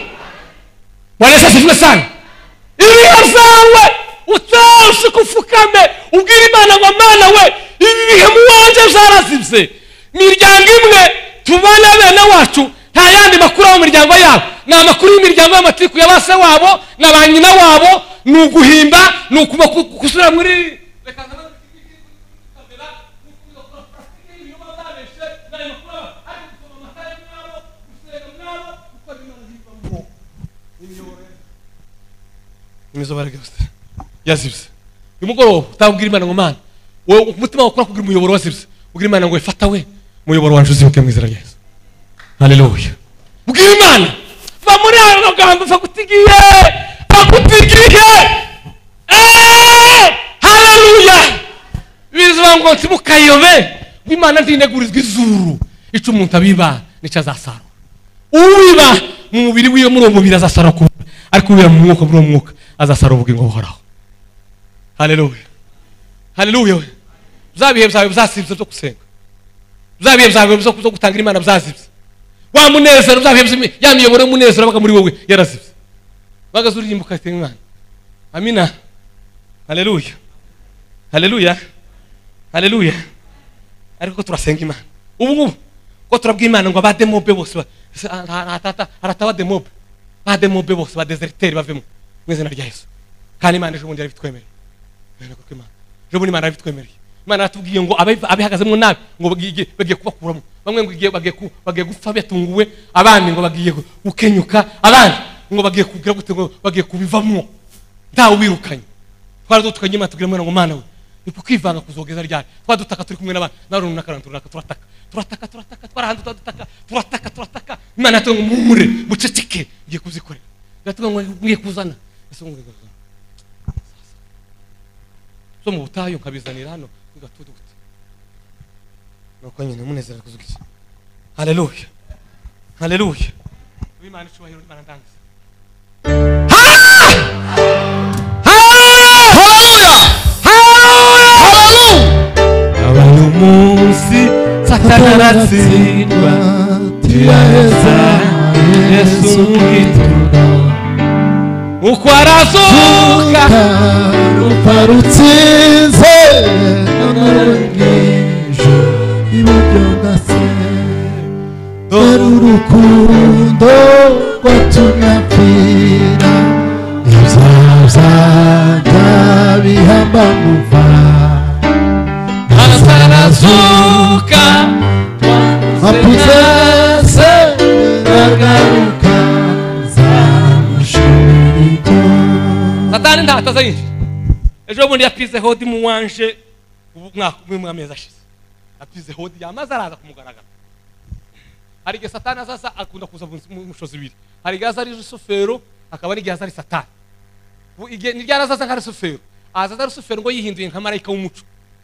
Walesa sifwe sana. Ibi yazawe utose kufukame ubwira Imana ngo Mana we ibi bihe mu wanje zarazibye. Miryango imwe tubana bene wacu nta yandi makuru mu miryango yabo, ni amakuru y'imiryango y'amatiku ya base wabo na ba nyina wabo, ni uguhimba, ni ukusura muri imizobara gose yazibye umugoroba utabwira Imana ngo Mana wowe umutima wakora kugira umuyoboro wazibye, ubwira Imana ngo ifata we muyoboro wanje uzibuke mu izina rya Yesu. Haleluya. Ubwira Imana va muri ayo magambo fakutigiye haleluya. Bizwa ngo timukayobe Imana ndindegurizwa izuru ico umuntu abiba nico azasara. Ubiba mu mubiri wiyo muri uwo mubiri azasara ku, ariko ubira mu mwuka muri uwo mwuka azasara ubugingo buhoraho. Haleluya. Haleluya. Uzabihe byawe bizasibye byo gusenga, uzabihe byawe byo gutangira Imana byazibye, wa munezero uzabihe ya miyoboro y'umunezero baga muri wowe yarazibye, bagazuririmbuka ite Imana. Amina. Haleluya. Haleluya. Haleluya. Ariko turasenga Imana ubu ngubu ko turabwira Imana ngo abademobe bose arataba demobe, bademobe bose ba deserteri bavemo mu izina rya Yesu. Kandi Imana ejo bundi yarabitwemereye, ejo bundi Imana yarabitwemereye. Imana atubwiye ngo abihagazemo nabi ngo bagiye kubakuramo, bamwe ngo bagiye gupfa batunguwe, abandi ngo bagiye gukenyuka, abandi ngo bagiye kugira gute ngo bagiye kubivamo ntawe wirukanye. Twaradutukanye Imana tubwira Imana ngo Mana we ukivanga kuzogeza ryari, twadutaka turi kumwe n'abandi naruntu n'akaranturaka turataka Imana yatunga mumure buceceke ngiye kuzikorera, yatunga ngo ngiye kuzana ese ngo so mu butayu nkabizanira hano ngatudu gute nuko nyine munezera kuzugira. Haleluya. Haleluya. Imana icubahiro Imana ndanze. Abantu munsi Satana aratsindwa tuyaheza Yesu mugituno uko arazuka ruparutsinze nonarangije ibyo ngase dore urukundo rwatunyapfira ibyazajya bihamba muva arazuka mapuzese nagaruka zamushirito. Satani ndataza yinshi ejo bundi yapize hodi mu wanje umwaka umwe amezi ashize, yapize hodi yamaze araza kumugaragara. Hari igihe Satani sasa akunda kuza mu mushozi ibiri, hari igihe aza ari Rusufero akaba ari igihe aza ari Satani. Ni ryari azaza nka Rusufero, azaza Rusufero ngo yihinduye nka marayika w'umuco,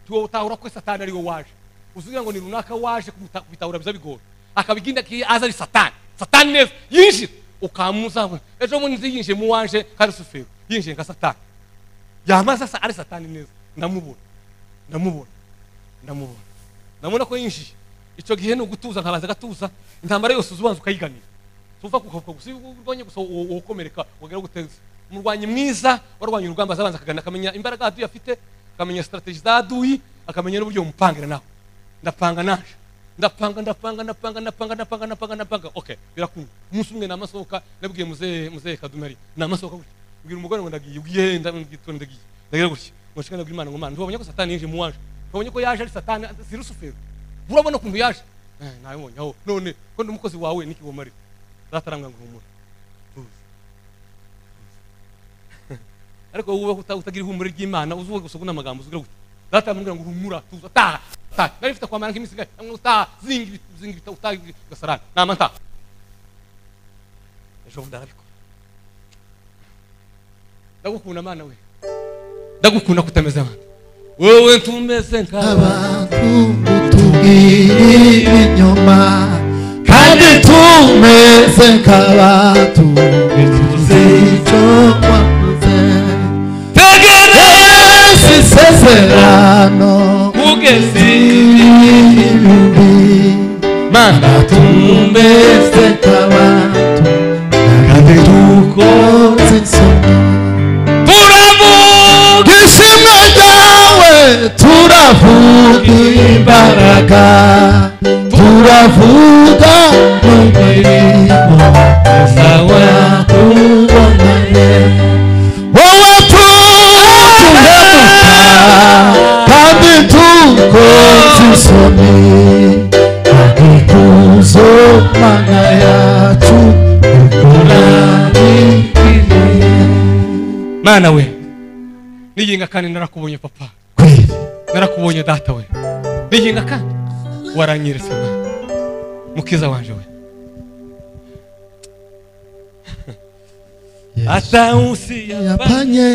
tuwo utahura ko Satani ari wo waje, uzugira ngo ni runaka waje kubitahura biza bigora, akabiginda ki aza ari Satani. Satani neza yinjira ukamuza ejo bundi yinjiye mu wanje nka Rusufero, yinjiye nka Satani yamaze sasa ari Satani neza. Ndamubona ko yinjiye icyo gihe ni ugutuza nkabaza gatuza intambara yose uzubanza ukayiganira tuva kuko ubonye gusa ukomereka wagera guteza umurwanyi mwiza warwanya urugamba zabanza akagana akamenya imbaraga aduyi afite, akamenya strategy za aduyi, akamenya n'uburyo umupangira nawe. Ndapanga naje ndapanga okay birakunda. Umunsi umwe namasohoka nabwiye muze Kadumari namasohoka gutya mbwira umugore ngo ndagiye ugiye ndagira gutya ngo shikana bwira Imana ngo Mana ntubonye ko Satani yinje mu wanje, ntubonye ko yaje ari Satani si Rusufero, urabona kuntu yaje nabonye aho none ko ndumukozi wawe niki womari zataranga ngo humura ariko wowe utagira ihumure ry'Imana uzuwe gusoguna amagambo uzugira gute zatamubwira ngo humura tuza taha nari mfite kwamara nk'imisigaye ngo taha zingi utaha gasarana namanta ejo ndarabikora. Ndagukunda Mana we, ndagukunda kutameze abantu wowe ntumeze nk'abantu utubwira ibinyoma kandi tumeze nk'abantu bivuze icyo wavuze. Tegereza isezerano ugeze ibibi Mana tumeze nk'abantu kandi dukoze isoni. turavuga ishimwe ryawe turavuga imbaraga bavuga n'umurimo sawa yakubonanye wowe tuhemuka kandi tukoze isoni ikuzo mana yacu ukurabikiriye mana we niyinga kandi narakubonye papa narakubonye data we niyinga kandi waranyeretse mana mukiza wanje we hata usiyafanye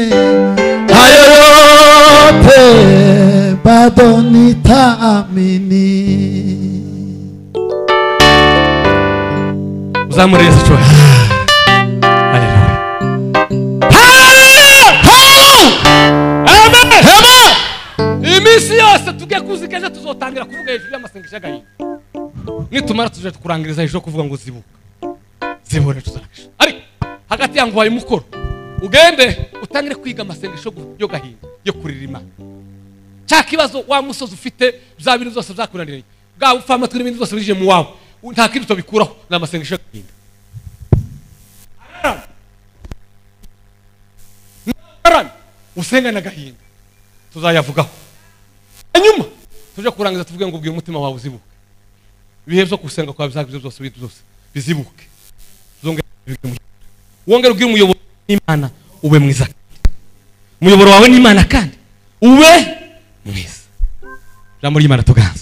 hayo yote bado nitaamini uzamureze cyo haleluya amen imisi yose tugiye kuzikeje tuzotangira kuvuga hejuru y'amasengesho y'agahinda nitumara tuje kurangiriza hejuru kuvuga ngo zibuka zibone tuzarakisha ariko hagati yangu wayi mukoro ugende utangire kwiga amasengesho yo gahinda yo kurira Imana cya kibazo wa musozi ufite bya bintu zose byakunaniranye bwa ufama turi ibintu zose bije mu wawe nta kintu tobikuraho na amasengesho y'agahinda usenga na gahinda tuzayavugaho hanyuma tuje kurangiza tuvuge ngo ubwiye umutima wawe uzibuke ibihe byo gusenga kwa bizagibyo byose bizibuke wongera ubwire umuyoboro w'Imana ube mwiza umuyoboro wawe n'Imana kandi ube mwiza jambo ry'Imana tuganze